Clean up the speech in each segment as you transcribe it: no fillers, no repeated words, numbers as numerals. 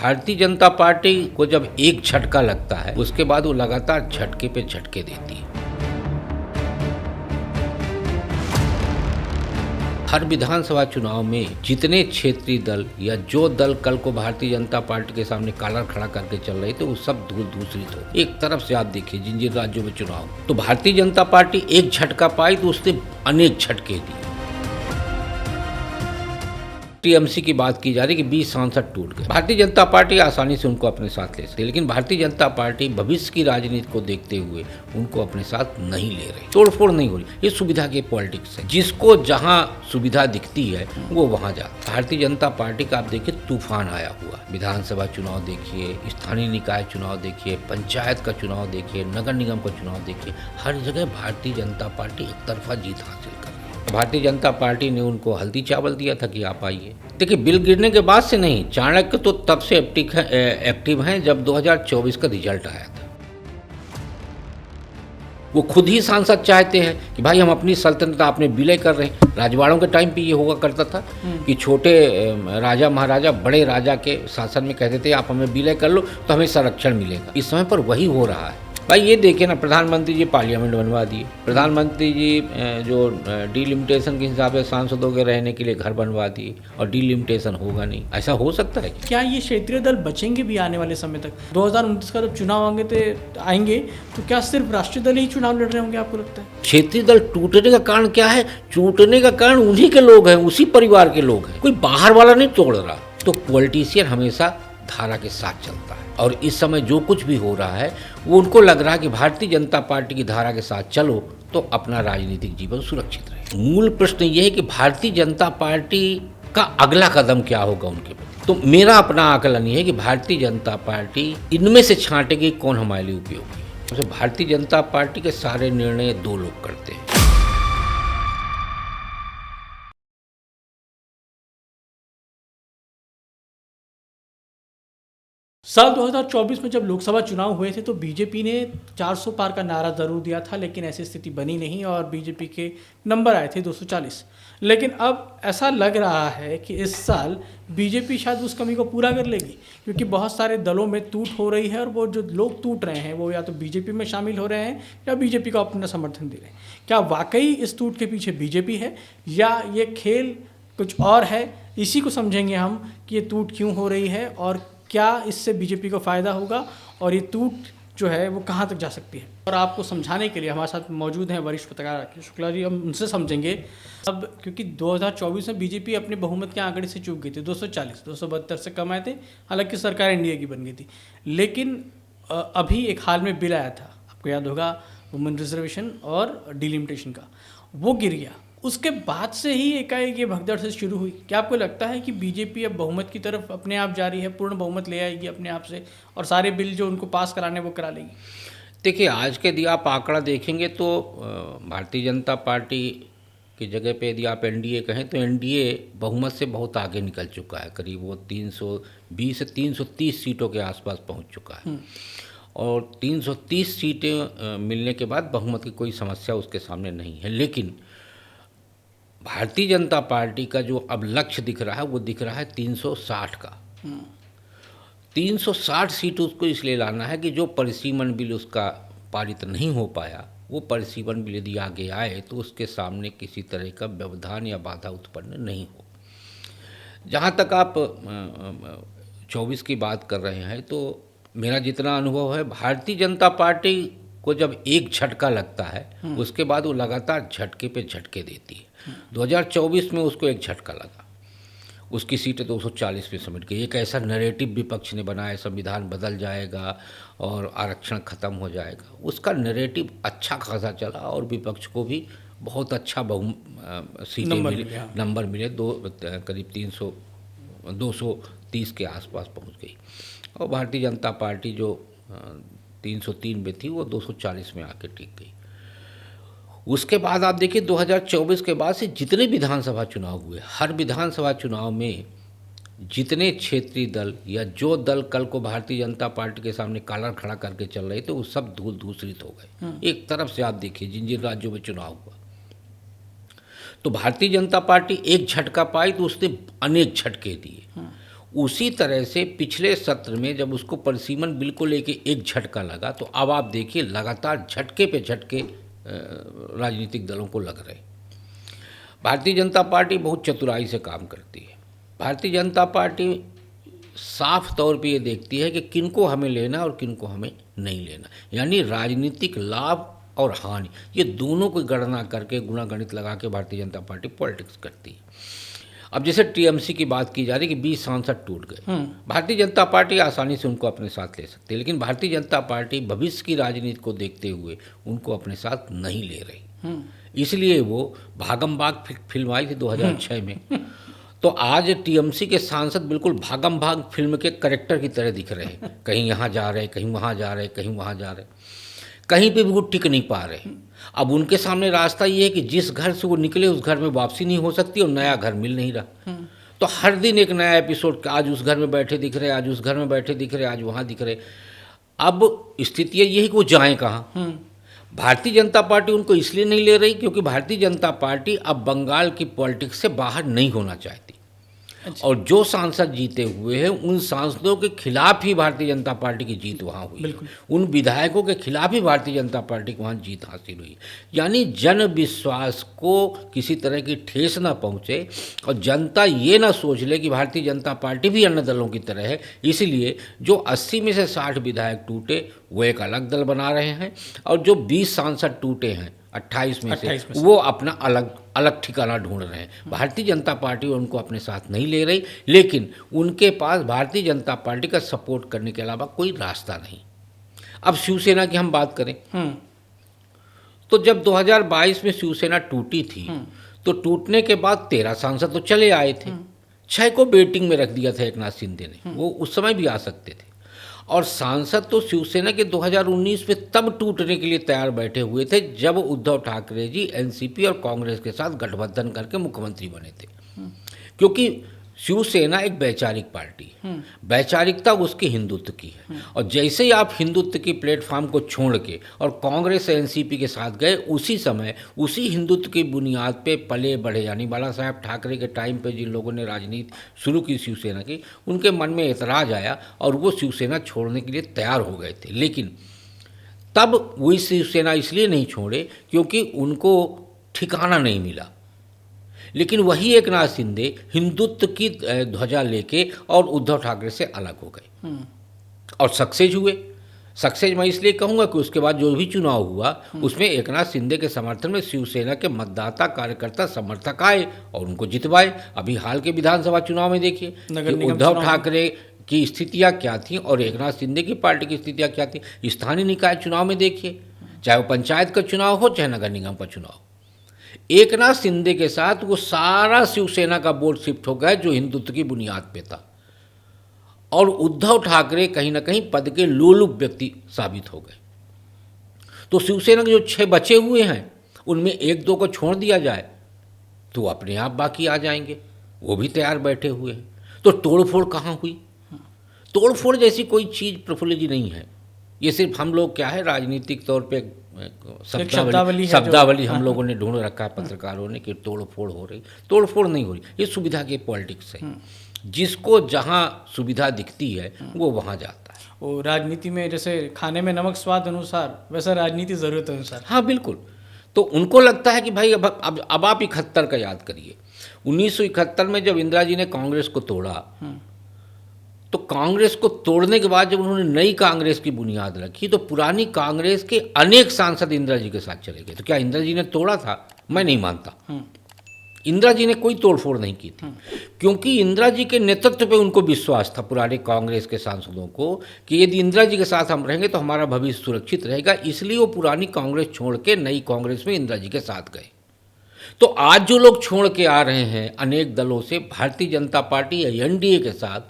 Bharatiya Janata party को जब एक झटका लगता है उसके बाद वो लगातार झटके पे झटके देती है। हर विधानसभा चुनाव में जितने क्षेत्रीय दल या जो दल कल को भारतीय जनता पार्टी के सामने कालर खड़ा करके चल रहे थे वो सब धूल दूसरित हो। एक तरफ से आप देखिए जिन जिन राज्यों में चुनाव तो भारतीय जनता पार्टी एक झटका पाई तो उसने अनेक झटके दिए। टीएमसी की बात की जा रही है कि 20 सांसद टूट गए। भारतीय जनता पार्टी आसानी से उनको अपने साथ ले सकती है, लेकिन भारतीय जनता पार्टी भविष्य की राजनीति को देखते हुए उनको अपने साथ नहीं ले रही। तोड़फोड़ नहीं हो रही, ये सुविधा की पॉलिटिक्स है। जिसको जहां सुविधा दिखती है वो वहां जा। भारतीय जनता पार्टी का आप देखिए तूफान आया हुआ। विधानसभा चुनाव देखिए, स्थानीय निकाय चुनाव देखिए, पंचायत का चुनाव देखिए, नगर निगम का चुनाव देखिए, हर जगह भारतीय जनता पार्टी एक तरफा जीत हासिल कर। भारतीय जनता पार्टी ने उनको हल्दी चावल दिया था कि आप आइए। देखिए बिल गिरने के बाद से नहीं, चाणक्य तो तब से एक्टिव हैं जब 2024 का रिजल्ट आया था। वो खुद ही सांसद चाहते हैं कि भाई हम अपनी सल्तनत आपने विलय कर रहे हैं। राजवाड़ों के टाइम पे ये हुआ करता था कि छोटे राजा महाराजा बड़े राजा के शासन में कहते थे आप हमें विलय कर लो तो हमें संरक्षण मिलेगा। इस समय पर वही हो रहा है। भाई ये देखिए ना, प्रधानमंत्री जी पार्लियामेंट बनवा दिए, प्रधानमंत्री जी जो डिलिमिटेशन के हिसाब से सांसदों के रहने के लिए घर बनवा दिए और डिलिमिटेशन होगा नहीं। ऐसा हो सकता है क्या ये क्षेत्रीय दल बचेंगे भी आने वाले समय तक? 2029 का जब चुनाव आएंगे तो क्या सिर्फ राष्ट्रीय दल ही चुनाव लड़ रहे होंगे आपको लगता है? क्षेत्रीय दल टूटने का कारण क्या है? टूटने का कारण उन्हीं के लोग हैं, उसी परिवार के लोग हैं, कोई बाहर वाला नहीं तोड़ रहा। तो पॉलिटिशियन हमेशा धारा के साथ चलता है और इस समय जो कुछ भी हो रहा है वो उनको लग रहा है कि भारतीय जनता पार्टी की धारा के साथ चलो तो अपना राजनीतिक जीवन सुरक्षित रहे। मूल प्रश्न ये है कि भारतीय जनता पार्टी का अगला कदम क्या होगा उनके प्रति। तो मेरा अपना आकलन ये है कि भारतीय जनता पार्टी इनमें से छांटेगी कौन हमारे लिए उपयोगी है। तो भारतीय जनता पार्टी के सारे निर्णय दो लोग करते हैं। साल 2024 में जब लोकसभा चुनाव हुए थे तो बीजेपी ने 400 पार का नारा जरूर दिया था, लेकिन ऐसी स्थिति बनी नहीं और बीजेपी के नंबर आए थे 240। लेकिन अब ऐसा लग रहा है कि इस साल बीजेपी शायद उस कमी को पूरा कर लेगी, क्योंकि बहुत सारे दलों में टूट हो रही है और वो जो लोग टूट रहे हैं वो या तो बीजेपी में शामिल हो रहे हैं या बीजेपी को अपना समर्थन दे रहे हैं। क्या वाकई इस टूट के पीछे बीजेपी है या ये खेल कुछ और है? इसी को समझेंगे हम कि ये टूट क्यों हो रही है और क्या इससे बीजेपी को फ़ायदा होगा और ये टूट जो है वो कहाँ तक जा सकती है। और आपको समझाने के लिए हमारे साथ मौजूद हैं वरिष्ठ पत्रकार राकेश शुक्ला जी। हम उनसे समझेंगे अब, क्योंकि 2024 में बीजेपी अपने बहुमत के आंकड़े से चूक गई थी। 240 272 से कम आए थे, हालांकि सरकार एनडीए की बन गई थी। लेकिन अभी एक हाल में बिल आया था, आपको याद होगा, वुमेन रिजर्वेशन और डिलिमिटेशन का, वो गिर गया। उसके बाद से ही एकाएक ये भगदड़ से शुरू हुई। क्या आपको लगता है कि बीजेपी अब बहुमत की तरफ अपने आप जा रही है, पूर्ण बहुमत ले आएगी अपने आप से और सारे बिल जो उनको पास कराने वो करा लेगी? देखिए आज के यदि आप आंकड़ा देखेंगे तो भारतीय जनता पार्टी की जगह पे यदि आप एनडीए कहें तो एनडीए बहुमत से बहुत आगे निकल चुका है। करीब वो 320 से 330 सीटों के आसपास पहुंच चुका है और 330 सीटें मिलने के बाद बहुमत की कोई समस्या उसके सामने नहीं है। लेकिन भारतीय जनता पार्टी का जो अब लक्ष्य दिख रहा है वो दिख रहा है 360 का। 360 सीट उसको इसलिए लाना है कि जो परिसीमन बिल उसका पारित नहीं हो पाया, वो परिसीमन बिल यदि आगे आए तो उसके सामने किसी तरह का व्यवधान या बाधा उत्पन्न नहीं हो। जहाँ तक आप 24 की बात कर रहे हैं तो मेरा जितना अनुभव है, भारतीय जनता पार्टी को जब एक झटका लगता है उसके बाद वो लगातार झटके पे झटके देती है। 2024 में उसको एक झटका लगा, उसकी सीटें 240 पे समेट गई। एक ऐसा नैरेटिव विपक्ष ने बनाया संविधान बदल जाएगा और आरक्षण खत्म हो जाएगा। उसका नैरेटिव अच्छा खासा चला और विपक्ष को भी बहुत अच्छा सीटें मिली, नंबर मिले। करीब 230 के आसपास पहुंच गई और भारतीय जनता पार्टी जो 303 में थी वो 240 में आके टिक गई। उसके बाद आप देखिए 2024 के बाद से जितने विधानसभा चुनाव हुए, हर विधानसभा चुनाव में जितने क्षेत्रीय दल या जो दल कल को भारतीय जनता पार्टी के सामने कालर खड़ा करके चल रहे थे वो सब धूल दूसरित हो गए। एक तरफ से आप देखिए जिन जिन राज्यों में चुनाव हुआ तो भारतीय जनता पार्टी एक झटका पाई तो उसने अनेक झटके दिए। उसी तरह से पिछले सत्र में जब उसको परिसीमन बिल को लेके एक झटका लगा, तो अब आप देखिए लगातार झटके पे झटके राजनीतिक दलों को लग रहे। भारतीय जनता पार्टी बहुत चतुराई से काम करती है। भारतीय जनता पार्टी साफ तौर पे ये देखती है कि किनको हमें लेना और किनको हमें नहीं लेना, यानी राजनीतिक लाभ और हानि ये दोनों की गणना करके गुणा गणित लगा के भारतीय जनता पार्टी पॉलिटिक्स करती है। अब जैसे टीएमसी की बात की जा रही कि 20 सांसद टूट गए, भारतीय जनता पार्टी आसानी से उनको अपने साथ ले सकती है, लेकिन भारतीय जनता पार्टी भविष्य की राजनीति को देखते हुए उनको अपने साथ नहीं ले रही। इसलिए वो भागम भाग फिल्म आई थी 2006 में। तो आज टीएमसी के सांसद बिल्कुल भागम भाग फिल्म के कैरेक्टर की तरह दिख रहे हैं, कहीं यहाँ जा रहे, कहीं वहाँ जा रहे, कहीं वहाँ जा रहे, कहीं पे भी वो टिक नहीं पा रहे। अब उनके सामने रास्ता ये है कि जिस घर से वो निकले उस घर में वापसी नहीं हो सकती और नया घर मिल नहीं रहा। तो हर दिन एक नया एपिसोड, आज उस घर में बैठे दिख रहे, आज उस घर में बैठे दिख रहे, आज वहाँ दिख रहे। अब स्थिति ये है कि वो जाएं कहाँ। भारतीय जनता पार्टी उनको इसलिए नहीं ले रही क्योंकि भारतीय जनता पार्टी अब बंगाल की पॉलिटिक्स से बाहर नहीं होना चाहती। अच्छा। और जो सांसद जीते हुए हैं उन सांसदों के खिलाफ ही भारतीय जनता पार्टी की जीत वहाँ हुई, उन विधायकों के खिलाफ ही भारतीय जनता पार्टी को वहाँ जीत हासिल हुई। यानी जन विश्वास को किसी तरह की ठेस ना पहुँचे और जनता ये ना सोच ले कि भारतीय जनता पार्टी भी अन्य दलों की तरह है। इसलिए जो 80 में से 60 विधायक टूटे वो एक अलग दल बना रहे हैं, और जो 20 सांसद टूटे हैं 28 में से वो अपना अलग ठिकाना ढूंढ रहे हैं। भारतीय जनता पार्टी उनको अपने साथ नहीं ले रही, लेकिन उनके पास भारतीय जनता पार्टी का सपोर्ट करने के अलावा कोई रास्ता नहीं। अब शिवसेना की हम बात करें तो जब 2022 में शिवसेना टूटी थी तो टूटने के बाद 13 सांसद तो चले आए थे, 6 को वेटिंग में रख दिया था एकनाथ शिंदे ने, वो उस समय भी आ सकते थे। और सांसद तो शिवसेना के 2019 में तब टूटने के लिए तैयार बैठे हुए थे जब उद्धव ठाकरे जी एनसीपी और कांग्रेस के साथ गठबंधन करके मुख्यमंत्री बने थे। क्योंकि शिवसेना एक वैचारिक पार्टी है, वैचारिकता उसकी हिंदुत्व की है, और जैसे ही आप हिंदुत्व की प्लेटफॉर्म को छोड़ के और कांग्रेस एनसीपी के साथ गए, उसी समय उसी हिंदुत्व की बुनियाद पे पले बढ़े, यानी बाला साहब ठाकरे के टाइम पे जिन लोगों ने राजनीति शुरू की शिवसेना की, उनके मन में एतराज़ आया और वो शिवसेना छोड़ने के लिए तैयार हो गए थे। लेकिन तब वही शिवसेना इसलिए नहीं छोड़े क्योंकि उनको ठिकाना नहीं मिला। लेकिन वही एकनाथ शिंदे हिंदुत्व की ध्वजा लेके और उद्धव ठाकरे से अलग हो गए और सक्सेस हुए। सक्सेस मैं इसलिए कहूँगा कि उसके बाद जो भी चुनाव हुआ उसमें एकनाथ शिंदे के समर्थन में शिवसेना के मतदाता, कार्यकर्ता, समर्थक आए और उनको जितवाए। अभी हाल के विधानसभा चुनाव में देखिए उद्धव ठाकरे की स्थितियाँ क्या थी और एकनाथ शिंदे की पार्टी की स्थितियाँ क्या थी। स्थानीय निकाय चुनाव में देखिए, चाहे वो पंचायत का चुनाव हो चाहे नगर निगम का चुनाव, एकनाथ शिंदे के साथ वो सारा शिवसेना का वोट शिफ्ट हो गया जो हिंदुत्व की बुनियाद पे था, और उद्धव ठाकरे कहीं ना कहीं पद के लोलुप व्यक्ति साबित हो गए। तो शिवसेना के जो 6 बचे हुए हैं उनमें 1-2 को छोड़ दिया जाए तो अपने आप बाकी आ जाएंगे, वो भी तैयार बैठे हुए हैं। तो तोड़फोड़ कहाँ हुई? तोड़फोड़ जैसी कोई चीज़ प्रफुल्ल जी नहीं है। ये सिर्फ हम लोग क्या है राजनीतिक तौर पे शब्दावली हम लोगों ने ढूंढ रखा है पत्रकारों ने कि तोड़फोड़ हो रही। तोड़फोड़ नहीं हो रही, ये सुविधा की पॉलिटिक्स है। जिसको जहाँ सुविधा दिखती है वो वहाँ जाता है। वो राजनीति में जैसे खाने में नमक स्वाद अनुसार, वैसा राजनीति ज़रूरत अनुसार। हाँ बिल्कुल। तो उनको लगता है कि भाई अब आप 71 का याद करिए, 1971 में जब इंदिरा जी ने कांग्रेस को तोड़ा तो कांग्रेस को तोड़ने के बाद जब उन्होंने नई कांग्रेस की बुनियाद रखी तो पुरानी कांग्रेस के अनेक सांसद इंदिरा जी के साथ चले गए। तो क्या इंदिरा जी ने तोड़ा था? मैं नहीं मानता। इंदिरा जी ने कोई तोड़फोड़ नहीं की थी, क्योंकि इंदिरा जी के नेतृत्व पे उनको विश्वास था पुराने कांग्रेस के सांसदों को कि यदि इंदिरा जी के साथ हम रहेंगे तो हमारा भविष्य सुरक्षित रहेगा। इसलिए वो पुरानी कांग्रेस छोड़ के नई कांग्रेस में इंदिरा जी के साथ गए। तो आज जो लोग छोड़ के आ रहे हैं अनेक दलों से भारतीय जनता पार्टी या एनडीए के साथ,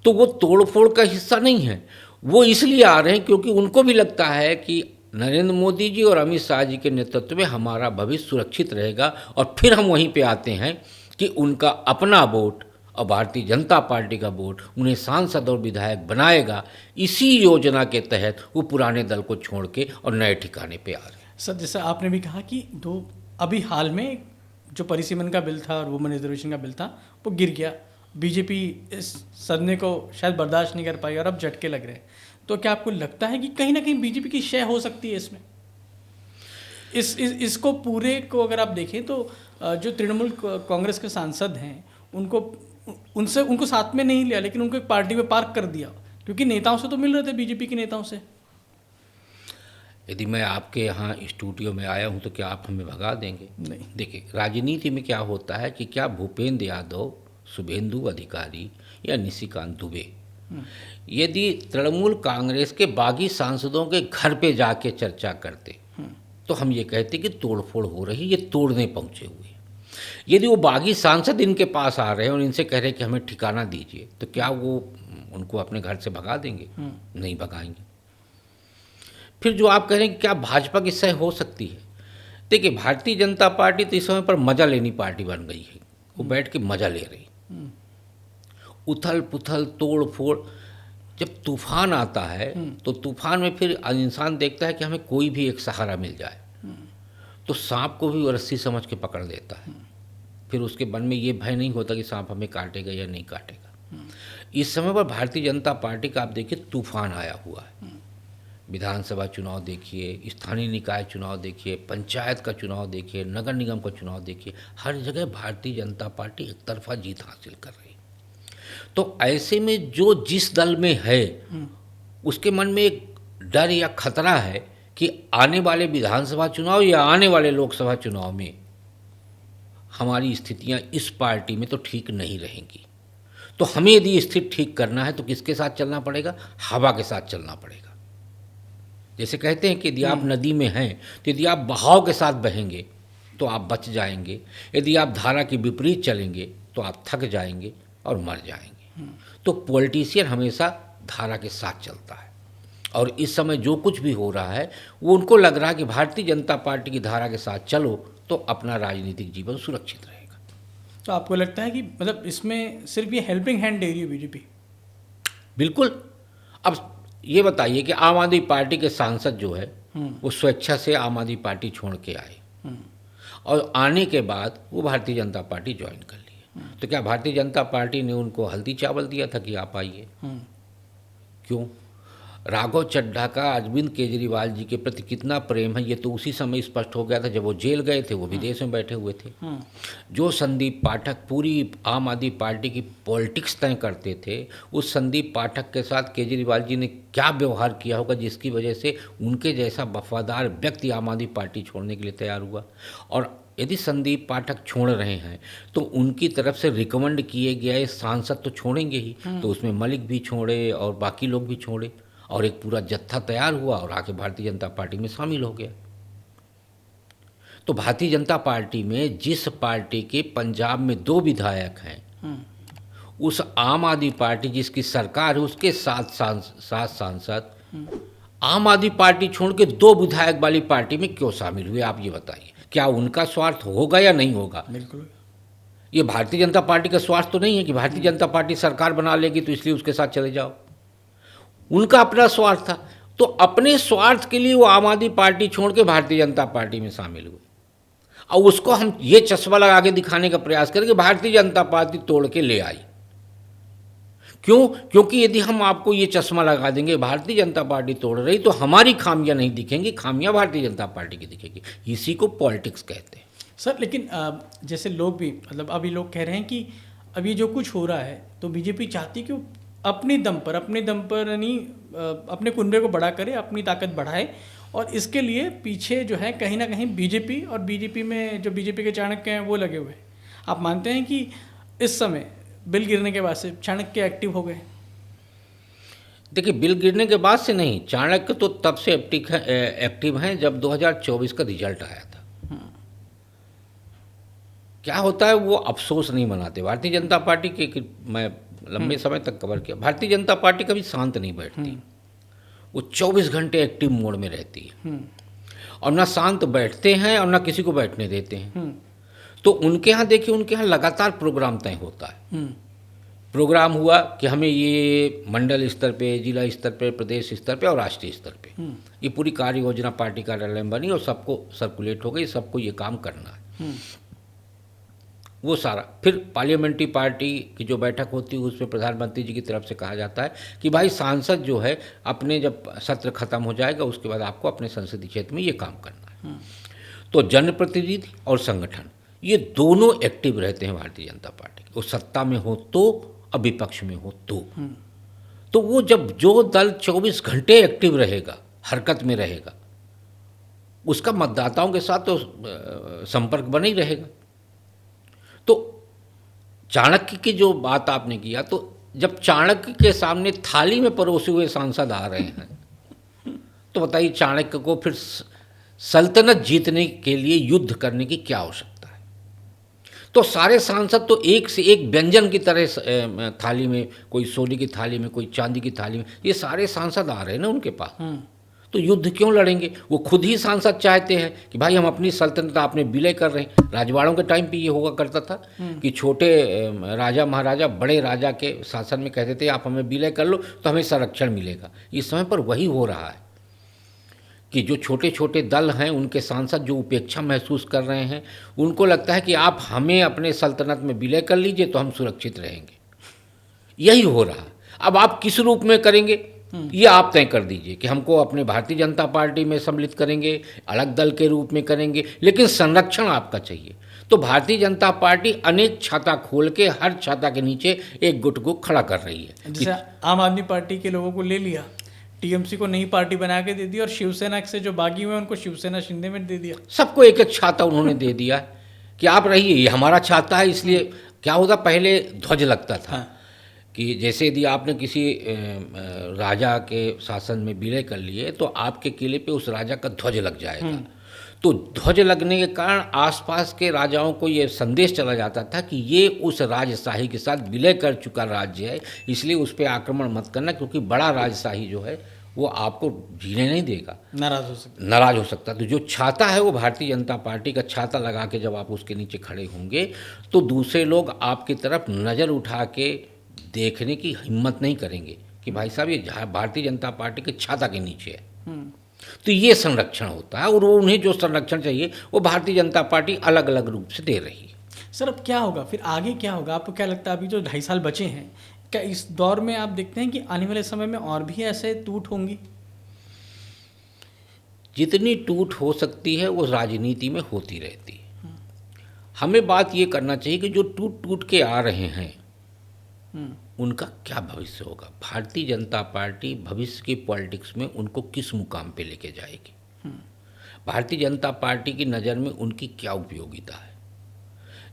तो वो तोड़फोड़ का हिस्सा नहीं है। वो इसलिए आ रहे हैं क्योंकि उनको भी लगता है कि नरेंद्र मोदी जी और अमित शाह जी के नेतृत्व में हमारा भविष्य सुरक्षित रहेगा, और फिर हम वहीं पे आते हैं कि उनका अपना वोट और भारतीय जनता पार्टी का वोट उन्हें सांसद और विधायक बनाएगा। इसी योजना के तहत वो पुराने दल को छोड़ के और नए ठिकाने पे आ रहे हैं। सर, जैसा आपने भी कहा कि अभी हाल में जो परिसीमन का बिल था और वुमेन रिजर्वेशन का बिल था वो गिर गया, बीजेपी इस सदमे को शायद बर्दाश्त नहीं कर पाई और अब झटके लग रहे हैं। तो क्या आपको लगता है कि कहीं ना कहीं बीजेपी की शय हो सकती है इसमें? इसको पूरे को अगर आप देखें तो जो तृणमूल कांग्रेस के सांसद हैं उनको साथ में नहीं लिया, लेकिन उनको एक पार्टी में पार्क कर दिया, क्योंकि नेताओं से तो मिल रहे थे, बीजेपी के नेताओं से। यदि मैं आपके यहाँ स्टूडियो में आया हूँ तो क्या आप हमें भगा देंगे? नहीं। देखिए, राजनीति में क्या होता है कि क्या भूपेंद्र यादव, शुभेंदु अधिकारी या निशिकांत दुबे यदि तृणमूल कांग्रेस के बागी सांसदों के घर पे जाके चर्चा करते तो हम ये कहते कि तोड़फोड़ हो रही, ये तोड़ने पहुँचे हुए। यदि वो बागी सांसद इनके पास आ रहे हैं और इनसे कह रहे हैं कि हमें ठिकाना दीजिए, तो क्या वो उनको अपने घर से भगा देंगे? नहीं भगाएंगे। फिर जो आप कह रहे हैं कि क्या भाजपा की सह हो सकती है, देखिए भारतीय जनता पार्टी तो इस समय पर मजा लेनी पार्टी बन गई है। वो बैठ के मजा ले रही, उथल पुथल तोड़ फोड़। जब तूफान आता है तो तूफान में फिर इंसान देखता है कि हमें कोई भी एक सहारा मिल जाए, तो सांप को भी वो रस्सी समझ के पकड़ लेता है। फिर उसके मन में ये भय नहीं होता कि सांप हमें काटेगा या नहीं काटेगा। इस समय पर भारतीय जनता पार्टी का आप देखिए तूफान आया हुआ है। विधानसभा चुनाव देखिए, स्थानीय निकाय चुनाव देखिए, पंचायत का चुनाव देखिए, नगर निगम का चुनाव देखिए, हर जगह भारतीय जनता पार्टी एक तरफा जीत हासिल कर रही। तो ऐसे में जो जिस दल में है उसके मन में एक डर या खतरा है कि आने वाले विधानसभा चुनाव या आने वाले लोकसभा चुनाव में हमारी स्थितियां इस पार्टी में तो ठीक नहीं रहेंगी। तो हमें यदि स्थिति ठीक करना है तो किसके साथ चलना पड़ेगा? हवा के साथ चलना पड़ेगा। जैसे कहते हैं कि यदि आप नदी में हैं तो यदि आप बहाव के साथ बहेंगे तो आप बच जाएंगे, यदि आप धारा के विपरीत चलेंगे तो आप थक जाएंगे और मर जाएंगे। तो पॉलिटिशियन हमेशा धारा के साथ चलता है, और इस समय जो कुछ भी हो रहा है वो उनको लग रहा है कि भारतीय जनता पार्टी की धारा के साथ चलो तो अपना राजनीतिक जीवन सुरक्षित रहेगा। तो आपको लगता है कि मतलब इसमें सिर्फ ये हेल्पिंग हैंड दे रही है बीजेपी? बिल्कुल। अब ये बताइए कि आम आदमी पार्टी के सांसद जो है वो स्वेच्छा से आम आदमी पार्टी छोड़ के आए और आने के बाद वो भारतीय जनता पार्टी ज्वाइन कर लिए। तो क्या भारतीय जनता पार्टी ने उनको हल्दी चावल दिया था कि आप आइए? क्यों? राघव चड्ढा का अरविंद केजरीवाल जी के प्रति कितना प्रेम है ये तो उसी समय स्पष्ट हो गया था जब वो जेल गए थे, वो विदेश में बैठे हुए थे। जो संदीप पाठक पूरी आम आदमी पार्टी की पॉलिटिक्स तय करते थे, उस संदीप पाठक के साथ केजरीवाल जी ने क्या व्यवहार किया होगा जिसकी वजह से उनके जैसा वफादार व्यक्ति आम आदमी पार्टी छोड़ने के लिए तैयार हुआ। और यदि संदीप पाठक छोड़ रहे हैं तो उनकी तरफ से रिकमेंड किए गए सांसद तो छोड़ेंगे ही, तो उसमें मलिक भी छोड़े और बाकी लोग भी छोड़े और एक पूरा जत्था तैयार हुआ और आके भारतीय जनता पार्टी में शामिल हो गया। तो भारतीय जनता पार्टी में जिस पार्टी के पंजाब में 2 विधायक हैं, उस आम आदमी पार्टी जिसकी सरकार है उसके 7 सांसद आम आदमी पार्टी छोड़ के 2 विधायक वाली पार्टी में क्यों शामिल हुए? आप ये बताइए, क्या उनका स्वार्थ होगा या नहीं होगा? बिल्कुल। ये भारतीय जनता पार्टी का स्वार्थ तो नहीं है कि भारतीय जनता पार्टी सरकार बना लेगी तो इसलिए उसके साथ चले जाओ। उनका अपना स्वार्थ था, तो अपने स्वार्थ के लिए वो आम आदमी पार्टी छोड़ के भारतीय जनता पार्टी में शामिल हुए। और उसको हम ये चश्मा लगा के दिखाने का प्रयास करें कि भारतीय जनता पार्टी तोड़ के ले आई। क्यों? क्योंकि यदि हम आपको ये चश्मा लगा देंगे भारतीय जनता पार्टी तोड़ रही तो हमारी खामियां नहीं दिखेंगी, खामियां भारतीय जनता पार्टी की दिखेगी। इसी को पॉलिटिक्स कहते हैं। सर, लेकिन जैसे लोग भी मतलब अभी लोग कह रहे हैं कि अभी जो कुछ हो रहा है तो बीजेपी चाहती कि अपने दम पर नहीं अपने कुनबे को बड़ा करे, अपनी ताकत बढ़ाए, और इसके लिए पीछे जो है कहीं ना कहीं बीजेपी और बीजेपी में जो बीजेपी के चाणक्य हैं वो लगे हुए हैं। आप मानते हैं कि इस समय बिल गिरने के बाद से चाणक्य एक्टिव हो गए? देखिए, बिल गिरने के बाद से नहीं, चाणक्य तो तब से एक्टिव हैं जब 2024 का रिजल्ट आया था। क्या होता है वो अफसोस नहीं मनाते। भारतीय जनता पार्टी के मैं लंबे समय तक कवर किया, भारतीय जनता पार्टी कभी शांत नहीं बैठती, वो 24 घंटे एक्टिव मोड में रहती है और ना शांत बैठते हैं और ना किसी को बैठने देते हैं। तो उनके यहाँ देखिए, उनके यहाँ लगातार प्रोग्राम तय होता है। प्रोग्राम हुआ कि हमें ये मंडल स्तर पे, जिला स्तर पे, प्रदेश स्तर पे और राष्ट्रीय स्तर पे ये पूरी कार्य योजना पार्टी कार्यालय में बनी और सबको सर्कुलेट हो गई, सबको ये काम करना है। वो सारा फिर पार्लियामेंट्री पार्टी की जो बैठक होती है उसमें प्रधानमंत्री जी की तरफ से कहा जाता है कि भाई सांसद जो है अपने जब सत्र खत्म हो जाएगा उसके बाद आपको अपने संसदीय क्षेत्र में ये काम करना है। तो जनप्रतिनिधि और संगठन ये दोनों एक्टिव रहते हैं भारतीय जनता पार्टी के, वो सत्ता में हो तो और विपक्ष में हो तो वो जब जो दल 24 घंटे एक्टिव रहेगा, हरकत में रहेगा, उसका मतदाताओं के साथ तो संपर्क बना ही रहेगा। तो चाणक्य की जो बात आपने किया, तो जब चाणक्य के सामने थाली में परोसे हुए सांसद आ रहे हैं तो बताइए चाणक्य को फिर सल्तनत जीतने के लिए युद्ध करने की क्या आवश्यकता है। तो सारे सांसद तो एक से एक व्यंजन की तरह थाली में, कोई सोने की थाली में, कोई चांदी की थाली में, ये सारे सांसद आ रहे हैं ना उनके पास। तो युद्ध क्यों लड़ेंगे? वो खुद ही सांसद चाहते हैं कि भाई हम अपनी सल्तनत आपने विलय कर रहे हैं। राजवाड़ों के टाइम पे ये हुआ करता था कि छोटे राजा महाराजा बड़े राजा के शासन में कहते थे आप हमें विलय कर लो तो हमें संरक्षण मिलेगा। इस समय पर वही हो रहा है कि जो छोटे छोटे दल हैं उनके सांसद जो उपेक्षा महसूस कर रहे हैं, उनको लगता है कि आप हमें अपने सल्तनत में विलय कर लीजिए तो हम सुरक्षित रहेंगे। यही हो रहा है। अब आप किस रूप में करेंगे ये आप तय कर दीजिए कि हमको अपने भारतीय जनता पार्टी में सम्मिलित करेंगे, अलग दल के रूप में करेंगे, लेकिन संरक्षण आपका चाहिए। तो भारतीय जनता पार्टी अनेक छाता खोल के हर छाता के नीचे एक गुट को खड़ा कर रही है। जैसे आम आदमी पार्टी के लोगों को ले लिया, टीएमसी को नई पार्टी बना के दे दी, और शिवसेना से जो बागी हुए उनको शिवसेना शिंदे में दे दिया। सबको एक एक छाता उन्होंने दे दिया कि आप रहिए, ये हमारा छाता है। इसलिए क्या होता, पहले ध्वज लगता था कि जैसे यदि आपने किसी राजा के शासन में विलय कर लिए तो आपके किले पे उस राजा का ध्वज लग जाएगा। तो ध्वज लगने के कारण आसपास के राजाओं को ये संदेश चला जाता था कि ये उस राजशाही के साथ विलय कर चुका राज्य है, इसलिए उस पर आक्रमण मत करना, क्योंकि बड़ा राजशाही जो है वो आपको जीने नहीं देगा, नाराज हो सकता। तो जो छाता है वो भारतीय जनता पार्टी का छाता लगा के जब आप उसके नीचे खड़े होंगे तो दूसरे लोग आपकी तरफ नज़र उठा के देखने की हिम्मत नहीं करेंगे कि भाई साहब ये भारतीय जनता पार्टी के छाता के नीचे है। तो ये संरक्षण होता है, और वो उन्हें जो संरक्षण चाहिए वो भारतीय जनता पार्टी अलग अलग रूप से दे रही है। सर अब क्या होगा फिर, आगे क्या होगा? आपको क्या लगता है अभी जो 2.5 साल बचे हैं, क्या इस दौर में आप देखते हैं कि आने वाले समय में और भी ऐसे टूट होंगी? जितनी टूट हो सकती है वो राजनीति में होती रहती है। हमें बात ये करना चाहिए कि जो टूट टूट के आ रहे हैं उनका क्या भविष्य होगा। भारतीय जनता पार्टी भविष्य की पॉलिटिक्स में उनको किस मुकाम पे लेके जाएगी। भारतीय जनता पार्टी की नज़र में उनकी क्या उपयोगिता है।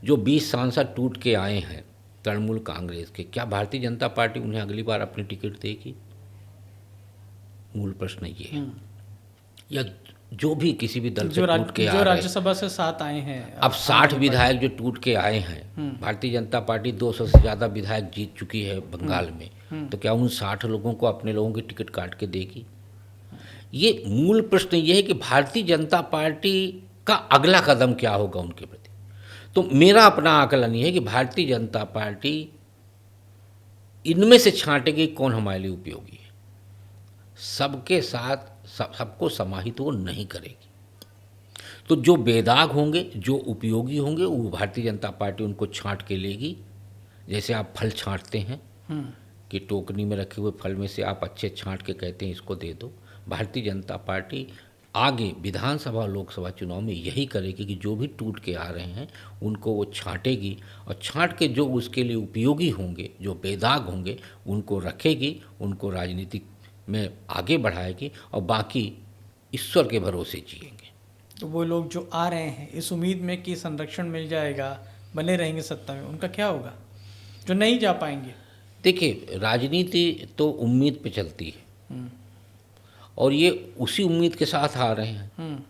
जो 20 सांसद टूट के आए हैं तृणमूल कांग्रेस के, क्या भारतीय जनता पार्टी उन्हें अगली बार अपनी टिकट देगी? मूल प्रश्न ये है। या जो भी किसी भी दल से टूट के जो राज्यसभा से 7 आए हैं, अब 60 विधायक जो टूट के आए हैं, भारतीय जनता पार्टी 200 से ज़्यादा विधायक जीत चुकी है बंगाल में, तो क्या उन 60 लोगों को अपने लोगों की टिकट काट के देगी? ये मूल प्रश्न ये है कि भारतीय जनता पार्टी का अगला कदम क्या होगा उनके प्रति। तो मेरा अपना आकलन ये है कि भारतीय जनता पार्टी इनमें से छांटेगी कौन हमारे लिए उपयोगी है। सबके साथ सबको समाहित वो नहीं करेगी। तो जो बेदाग होंगे, जो उपयोगी होंगे, वो भारतीय जनता पार्टी उनको छांट के लेगी। जैसे आप फल छांटते हैं कि टोकनी में रखे हुए फल में से आप अच्छे छांट के कहते हैं इसको दे दो। भारतीय जनता पार्टी आगे विधानसभा लोकसभा चुनाव में यही करेगी कि जो भी टूट के आ रहे हैं उनको वो छांटेगी, और छांट के जो उसके लिए उपयोगी होंगे, जो बेदाग होंगे, उनको रखेगी, उनको राजनीति में आगे बढ़ाएगी, और बाकी ईश्वर के भरोसे जिएंगे। तो वो लोग जो आ रहे हैं इस उम्मीद में कि संरक्षण मिल जाएगा, बने रहेंगे सत्ता में, उनका क्या होगा जो नहीं जा पाएंगे? देखिए, राजनीति तो उम्मीद पे चलती है, और ये उसी उम्मीद के साथ आ रहे हैं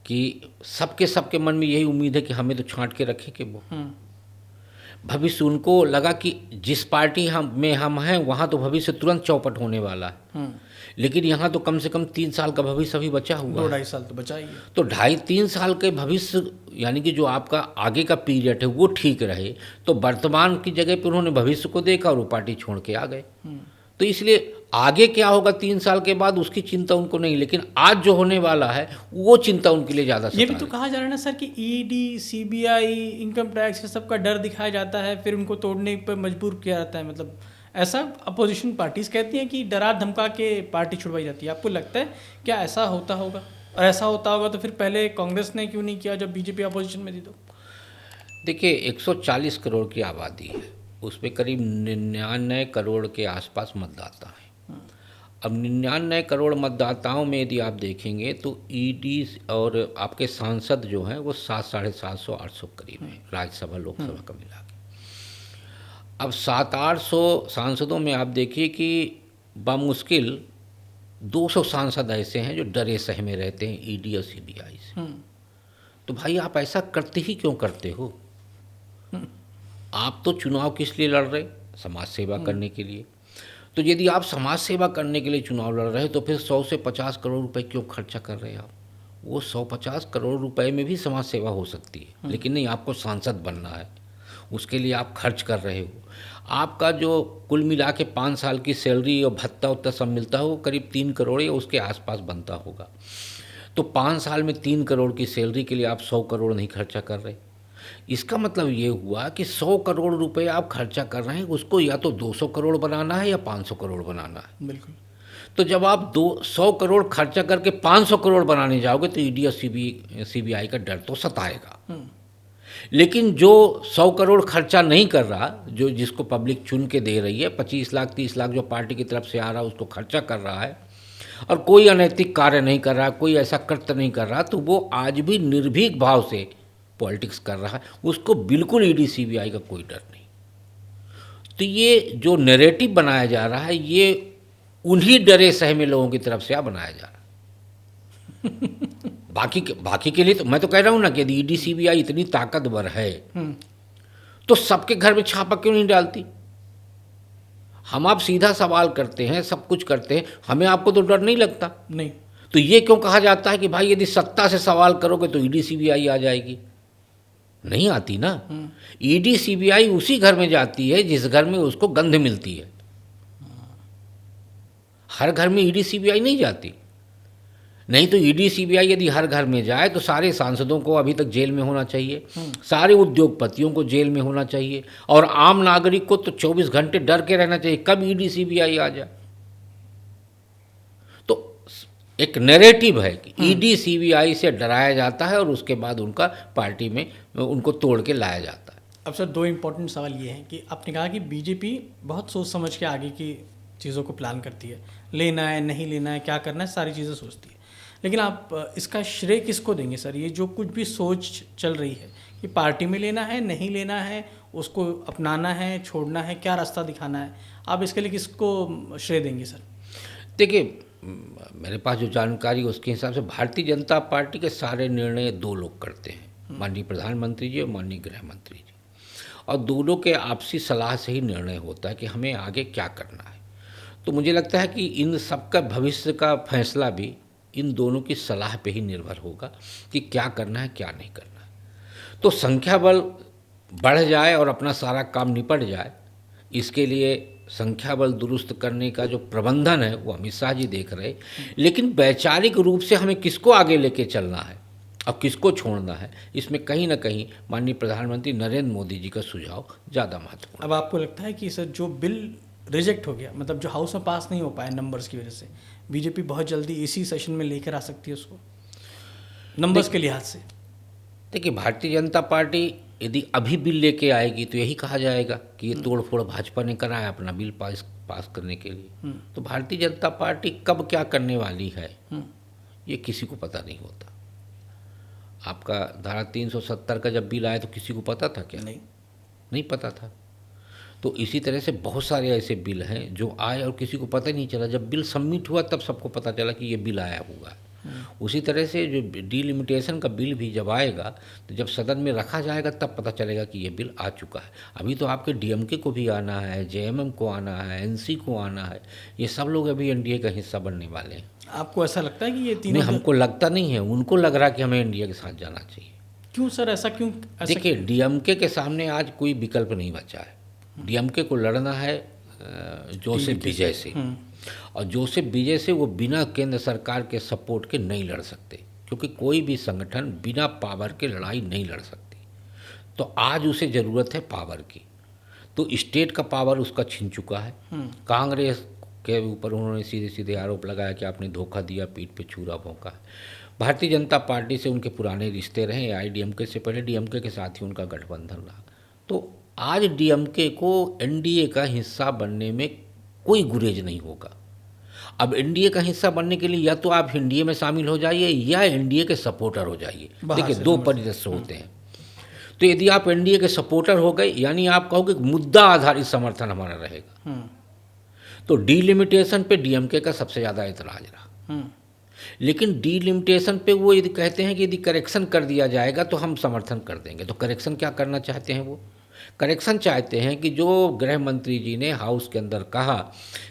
कि सबके मन में यही उम्मीद है कि हमें तो छांट के रखेंगे वो। भविष्य उनको लगा कि जिस पार्टी हम हैं वहाँ तो भविष्य तुरंत चौपट होने वाला है, लेकिन यहाँ तो कम से कम 3 साल का भविष्य अभी बचा हुआ है। 2-2.5 साल तो बचा ही है। तो 2.5-3 साल के भविष्य, यानी कि जो आपका आगे का पीरियड है वो ठीक रहे, तो वर्तमान की जगह पर उन्होंने भविष्य को देखा और वो पार्टी छोड़ के आ गए। तो इसलिए आगे क्या होगा 3 साल के बाद उसकी चिंता उनको नहीं, लेकिन आज जो होने वाला है वो चिंता उनके लिए ज़्यादा ये भी सता तो रही। कहा जा रहा है ना सर कि ईडी, सीबीआई, इनकम टैक्स, ये सबका डर दिखाया जाता है, फिर उनको तोड़ने पर मजबूर किया जाता है। मतलब ऐसा अपोजिशन पार्टीज कहती हैं कि डरा धमका के पार्टी छुड़वाई जाती है। आपको लगता है क्या ऐसा होता होगा? और ऐसा होता होगा तो फिर पहले कांग्रेस ने क्यों नहीं किया जब बीजेपी अपोजिशन में थी तो? देखिए 140 करोड़ की आबादी है, उसमें करीब 99 करोड़ के आसपास मतदाता हैं। अब 99 करोड़ मतदाताओं में यदि आप देखेंगे तो ईडी और आपके सांसद जो हैं वो 700-750-800 करीब हैं, राज्यसभा लोकसभा का मिला के। अब 700-800 सांसदों में आप देखिए कि बामुश्किल 200 सांसद ऐसे हैं जो डरे सहमे रहते हैं ईडी और सीबीआई से। तो भाई आप ऐसा करते ही क्यों करते हो? आप तो चुनाव किस लिए लड़ रहे? समाज सेवा करने के लिए। तो यदि आप समाज सेवा करने के लिए चुनाव लड़ रहे हैं तो फिर 100 से 50 करोड़ रुपए क्यों खर्चा कर रहे हैं आप? वो 100-50 करोड़ रुपए में भी समाज सेवा हो सकती है, लेकिन नहीं, आपको सांसद बनना है, उसके लिए आप खर्च कर रहे हो। आपका जो कुल मिला के 5 साल की सैलरी और भत्ता उत्ता सब मिलता है वो करीब 3 करोड़ या उसके आसपास बनता होगा। तो 5 साल में 3 करोड़ की सैलरी के लिए आप 100 करोड़ नहीं खर्चा कर रहे। इसका मतलब ये हुआ कि 100 करोड़ रुपए आप खर्चा कर रहे हैं, उसको या तो 200 करोड़ बनाना है या 500 करोड़ बनाना है। बिल्कुल। तो जब आप 100 करोड़ खर्चा करके 500 करोड़ बनाने जाओगे तो ईडी और सीबीआई का डर तो सताएगा। लेकिन जो 100 करोड़ खर्चा नहीं कर रहा, जो जिसको पब्लिक चुन के दे रही है, 25 लाख 30 लाख जो पार्टी की तरफ से आ रहा है उसको खर्चा कर रहा है और कोई अनैतिक कार्य नहीं कर रहा, कोई ऐसा कृत्य नहीं कर रहा, तो वो आज भी निर्भीक भाव से पॉलिटिक्स कर रहा है, उसको बिल्कुल ईडी सीबीआई का कोई डर नहीं। तो ये जो नैरेटिव बनाया जा रहा है ये उन्हीं डरे सहमे लोगों की तरफ से बनाया जा रहा है। बाकी के लिए तो मैं तो कह रहा हूँ ना कि यदि ईडी सीबीआई इतनी ताकतवर है तो सबके घर में छापा क्यों नहीं डालती? हम आप सीधा सवाल करते हैं, सब कुछ करते हैं, हमें आपको तो डर नहीं लगता? नहीं। तो ये क्यों कहा जाता है कि भाई यदि सत्ता से सवाल करोगे तो ईडी सीबीआई आ जाएगी? नहीं आती ना। ईडी सीबीआई उसी घर में जाती है जिस घर में उसको गंध मिलती है। हर घर में ईडी सीबीआई नहीं जाती। नहीं तो ईडी सीबीआई यदि हर घर में जाए तो सारे सांसदों को अभी तक जेल में होना चाहिए, सारे उद्योगपतियों को जेल में होना चाहिए और आम नागरिक को तो 24 घंटे डर के रहना चाहिए कब ईडी सीबीआई आ जाए। तो एक नैरेटिव है कि ईडी सीबीआई से डराया जाता है और उसके बाद उनका पार्टी में उनको तोड़ के लाया जाता है। अब सर 2 इम्पोर्टेंट सवाल ये हैं कि आपने कहा कि बीजेपी बहुत सोच समझ के आगे की चीज़ों को प्लान करती है, लेना है नहीं लेना है क्या करना है सारी चीज़ें सोचती है, लेकिन आप इसका श्रेय किसको देंगे सर? ये जो कुछ भी सोच चल रही है कि पार्टी में लेना है नहीं लेना है, उसको अपनाना है छोड़ना है, क्या रास्ता दिखाना है, आप इसके लिए किसको श्रेय देंगे सर? देखिए मेरे पास जो जानकारी उसके हिसाब से भारतीय जनता पार्टी के सारे निर्णय 2 लोग करते हैं, माननीय प्रधानमंत्री जी और माननीय गृह मंत्री जी, और दोनों के आपसी सलाह से ही निर्णय होता है कि हमें आगे क्या करना है। तो मुझे लगता है कि इन सबका भविष्य का फैसला भी इन दोनों की सलाह पे ही निर्भर होगा कि क्या करना है क्या नहीं करना है। तो संख्या बल बढ़ जाए और अपना सारा काम निपट जाए, इसके लिए संख्या बल दुरुस्त करने का जो प्रबंधन है वो अमित शाह जी देख रहे, लेकिन वैचारिक रूप से हमें किसको आगे लेके चलना है और किसको छोड़ना है, इसमें कहीं ना कहीं माननीय प्रधानमंत्री नरेंद्र मोदी जी का सुझाव ज़्यादा महत्वपूर्ण। अब आपको लगता है कि सर जो बिल रिजेक्ट हो गया, मतलब जो हाउस में पास नहीं हो पाया नंबर्स की वजह से, बीजेपी बहुत जल्दी इसी सेशन में लेकर आ सकती है उसको नंबर्स के लिहाज से? देखिए भारतीय जनता पार्टी यदि अभी बिल लेके आएगी तो यही कहा जाएगा कि ये तोड़फोड़ भाजपा ने कराया अपना बिल पास करने के लिए। तो भारतीय जनता पार्टी कब क्या करने वाली है ये किसी को पता नहीं होता। आपका धारा 370 का जब बिल आया तो किसी को पता था क्या? नहीं पता था। तो इसी तरह से बहुत सारे ऐसे बिल हैं जो आए और किसी को पता नहीं चला, जब बिल सबमिट हुआ तब सबको पता चला कि ये बिल आया हुआ है। उसी तरह से जो डिलिमिटेशन का बिल भी जब आएगा तो जब सदन में रखा जाएगा तब पता चलेगा कि ये बिल आ चुका है। अभी तो आपके डीएमके को भी आना है, जेएमएम को आना है, एनसी को आना है, ये सब लोग अभी एनडीए का हिस्सा बनने वाले हैं। आपको ऐसा लगता है कि ये तीनों? नहीं, हमको लगता नहीं है, उनको लग रहा कि हमें एनडीए के साथ जाना चाहिए। क्यों सर, ऐसा क्यों? देखिए डीएमके के सामने आज कोई विकल्प नहीं बचा है। डीएमके को लड़ना है जोसेफ विजय से। और जोसेफ विजय से वो बिना केंद्र सरकार के सपोर्ट के नहीं लड़ सकते, क्योंकि कोई भी संगठन बिना पावर के लड़ाई नहीं लड़ सकती। तो आज उसे ज़रूरत है पावर की। तो स्टेट का पावर उसका छीन चुका है। कांग्रेस के ऊपर उन्होंने सीधे सीधे आरोप लगाया कि आपने धोखा दिया, पीठ पे छुरा भोंका है। भारतीय जनता पार्टी से उनके पुराने रिश्ते रहे, AIADMK से पहले DMK के साथ ही उनका गठबंधन रहा। तो आज DMK को NDA का हिस्सा बनने में कोई गुरेज नहीं होगा। अब NDA का हिस्सा बनने के लिए या तो आप NDA में शामिल हो जाइए या NDA के सपोर्टर हो जाइए। देखिए, दो परिदृश्य होते हैं। तो यदि आप NDA के सपोर्टर हो गए, यानी आप कहोगे मुद्दा आधारित समर्थन हमारा रहेगा, तो डीलिमिटेशन पे DMK का सबसे ज़्यादा एतराज रहा। लेकिन डीलिमिटेशन पे वो यदि कहते हैं कि यदि करेक्शन कर दिया जाएगा तो हम समर्थन कर देंगे। तो करेक्शन क्या करना चाहते हैं? वो करेक्शन चाहते हैं कि जो गृह मंत्री जी ने हाउस के अंदर कहा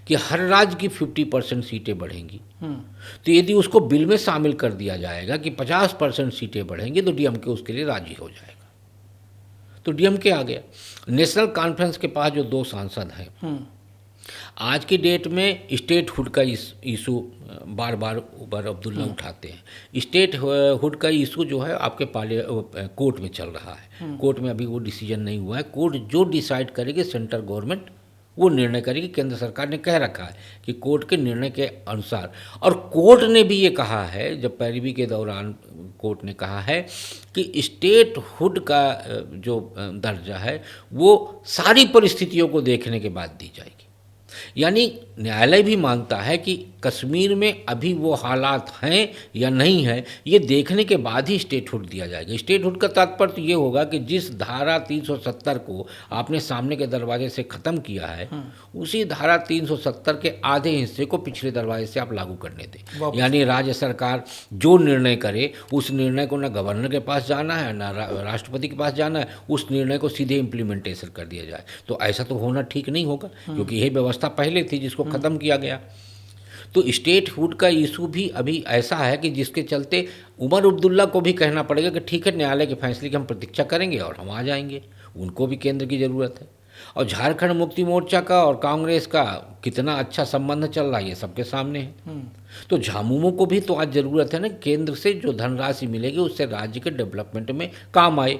कि हर राज्य की 50% सीटें बढ़ेंगी, तो यदि उसको बिल में शामिल कर दिया जाएगा कि 50% सीटें बढ़ेंगी, तो DMK उसके लिए राजी हो जाएगा। तो DMK आ गया। नेशनल कॉन्फ्रेंस के पास जो 2 सांसद हैं, आज की डेट में स्टेट हुड का इशू बार बार उमर अब्दुल्ला उठाते हैं। स्टेट हुड का इशू जो है आपके कोर्ट में चल रहा है। कोर्ट में अभी वो डिसीजन नहीं हुआ है। कोर्ट जो डिसाइड करेगी, सेंट्रल गवर्नमेंट वो निर्णय करेगी। केंद्र सरकार ने कह रखा है कि कोर्ट के निर्णय के अनुसार, और कोर्ट ने भी ये कहा है, जब पैरवी के दौरान कोर्ट ने कहा है कि स्टेट हुड का जो दर्जा है वो सारी परिस्थितियों को देखने के बाद दी जाएगी। यानी न्यायालय भी मानता है कि कश्मीर में अभी वो हालात हैं या नहीं है, ये देखने के बाद ही स्टेटहुड दिया जाएगा। स्टेटहुड का तात्पर्य तो ये होगा कि जिस धारा 370 को आपने सामने के दरवाजे से ख़त्म किया है, उसी धारा 370 के आधे हिस्से को पिछले दरवाजे से आप लागू करने दें। यानी राज्य सरकार जो निर्णय करे, उस निर्णय को ना गवर्नर के पास जाना है ना राष्ट्रपति के पास जाना है, उस निर्णय को सीधे इम्प्लीमेंटेशन कर दिया जाए। तो ऐसा तो होना ठीक नहीं होगा, क्योंकि यही व्यवस्था पहले थी जिसको ख़त्म किया गया। तो स्टेट हुड का इशू भी अभी ऐसा है कि जिसके चलते उमर अब्दुल्ला को भी कहना पड़ेगा कि ठीक है, न्यायालय के फैसले की हम प्रतीक्षा करेंगे और हम आ जाएंगे। उनको भी केंद्र की ज़रूरत है। और झारखंड मुक्ति मोर्चा का और कांग्रेस का कितना अच्छा संबंध चल रहा है, ये सबके सामने है। तो झामुमो को भी तो आज ज़रूरत है ना, केंद्र से जो धनराशि मिलेगी उससे राज्य के डेवलपमेंट में काम आए।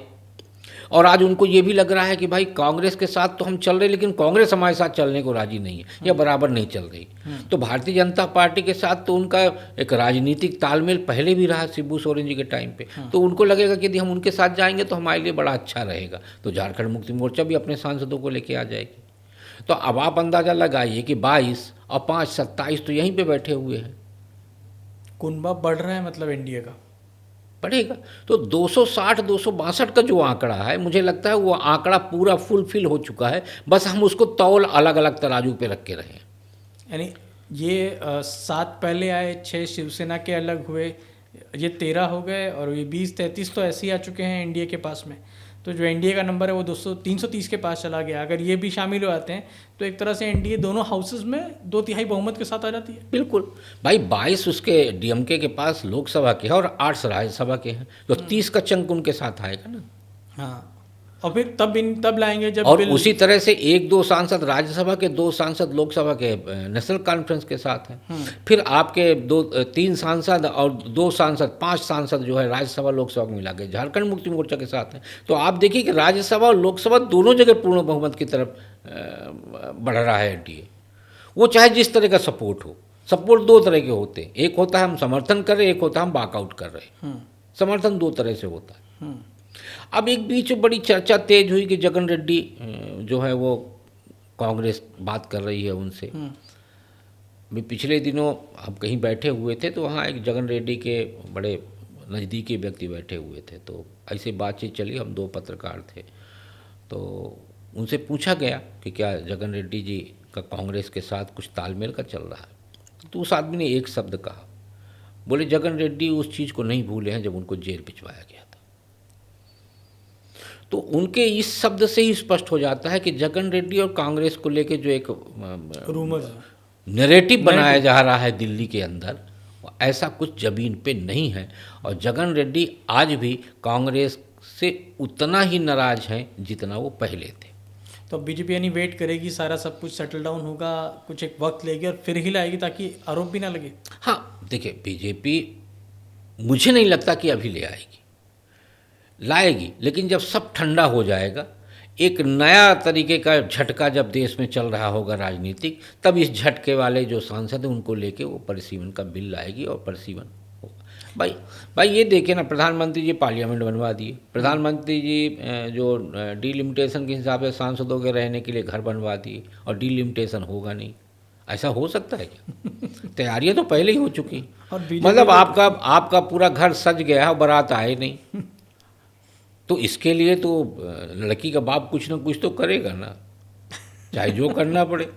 और आज उनको ये भी लग रहा है कि भाई कांग्रेस के साथ तो हम चल रहे, लेकिन कांग्रेस हमारे साथ चलने को राजी नहीं है या बराबर नहीं चल रही। तो भारतीय जनता पार्टी के साथ तो उनका एक राजनीतिक तालमेल पहले भी रहा शिबू सोरेन जी के टाइम पे। तो उनको लगेगा कि यदि हम उनके साथ जाएंगे तो हमारे लिए बड़ा अच्छा रहेगा। तो झारखंड मुक्ति मोर्चा भी अपने सांसदों को लेके आ जाएगी। तो अब आप अंदाज़ा लगाइए कि 22 और 5 27 तो यहीं पर बैठे हुए हैं। कुनबा बढ़ रहा है, मतलब NDA का बढ़ेगा। तो 260-262 का जो आंकड़ा है, मुझे लगता है वो आंकड़ा पूरा फुलफिल हो चुका है। बस हम उसको तौल अलग अलग तराजू पे रख के रहें। यानी ये 7 पहले आए, 6 शिवसेना के अलग हुए, ये 13 हो गए, और ये 20-33 तो ऐसे ही आ चुके हैं NDA के पास में। तो जो NDA का नंबर है वो 330 के पास चला गया। अगर ये भी शामिल हो जाते हैं तो एक तरह से NDA दोनों हाउसेज में 2/3 बहुमत के साथ आ जाती है। बिल्कुल भाई, 22 उसके DMK के पास लोकसभा के हैं और 8 राज्यसभा के हैं, तो 30 का चंक उनके साथ आएगा ना। हाँ, और फिर तब लाएंगे जब और उसी तरह से 1-2 सांसद राज्यसभा के, 2 सांसद लोकसभा के नेशनल कॉन्फ्रेंस के साथ हैं। फिर आपके 3 सांसद और 2 सांसद, 5 सांसद जो है राज्यसभा लोकसभा को मिला के झारखंड मुक्ति मोर्चा के साथ हैं। तो आप देखिए कि राज्यसभा और लोकसभा दोनों जगह पूर्ण बहुमत की तरफ बढ़ रहा है NDA। वो चाहे जिस तरह का सपोर्ट हो, सपोर्ट 2 तरह के होते हैं। एक होता है हम समर्थन कर रहे, एक होता है हम वॉकआउट कर रहे। समर्थन 2 तरह से होता है। अब एक बीच में बड़ी चर्चा तेज हुई कि जगन रेड्डी जो है वो कांग्रेस बात कर रही है उनसे। अभी पिछले दिनों हम कहीं बैठे हुए थे तो वहाँ एक जगन रेड्डी के बड़े नज़दीकी व्यक्ति बैठे हुए थे। तो ऐसी बातचीत चली, हम 2 पत्रकार थे। तो उनसे पूछा गया कि क्या जगन रेड्डी जी का कांग्रेस के साथ कुछ तालमेल का चल रहा है। तो उस आदमी ने एक शब्द कहा, बोले जगन रेड्डी उस चीज़ को नहीं भूले हैं जब उनको जेल भिजवाया गया था। तो उनके इस शब्द से ही स्पष्ट हो जाता है कि जगन रेड्डी और कांग्रेस को लेके जो एक रूमर नैरेटिव बनाया जा रहा है दिल्ली के अंदर, ऐसा कुछ जमीन पे नहीं है। और जगन रेड्डी आज भी कांग्रेस से उतना ही नाराज हैं जितना वो पहले थे। तो बीजेपी यानी वेट करेगी, सारा सब कुछ सेटल डाउन होगा, कुछ एक वक्त लेगी और फिर ही लाएगी ताकि आरोप भी ना लगे। हाँ देखिए, बीजेपी मुझे नहीं लगता कि अभी ले आएगी, लाएगी, लेकिन जब सब ठंडा हो जाएगा, एक नया तरीके का झटका जब देश में चल रहा होगा राजनीतिक, तब इस झटके वाले जो सांसद हैं उनको लेके वो परिसीमन का बिल लाएगी और परिसीमन होगा। भाई ये देखें ना, प्रधानमंत्री जी पार्लियामेंट बनवा दिए, प्रधानमंत्री जी जो डिलिमिटेशन के हिसाब से सांसदों के रहने के लिए घर बनवा दिए, और डिलिमिटेशन होगा नहीं। ऐसा हो सकता है क्या? तैयारियां तो पहले ही हो चुकी, और मतलब आपका पूरा घर सज गया है और बारात आए नहीं, तो इसके लिए तो लड़की का बाप कुछ ना कुछ तो करेगा ना, चाहे जो करना पड़े।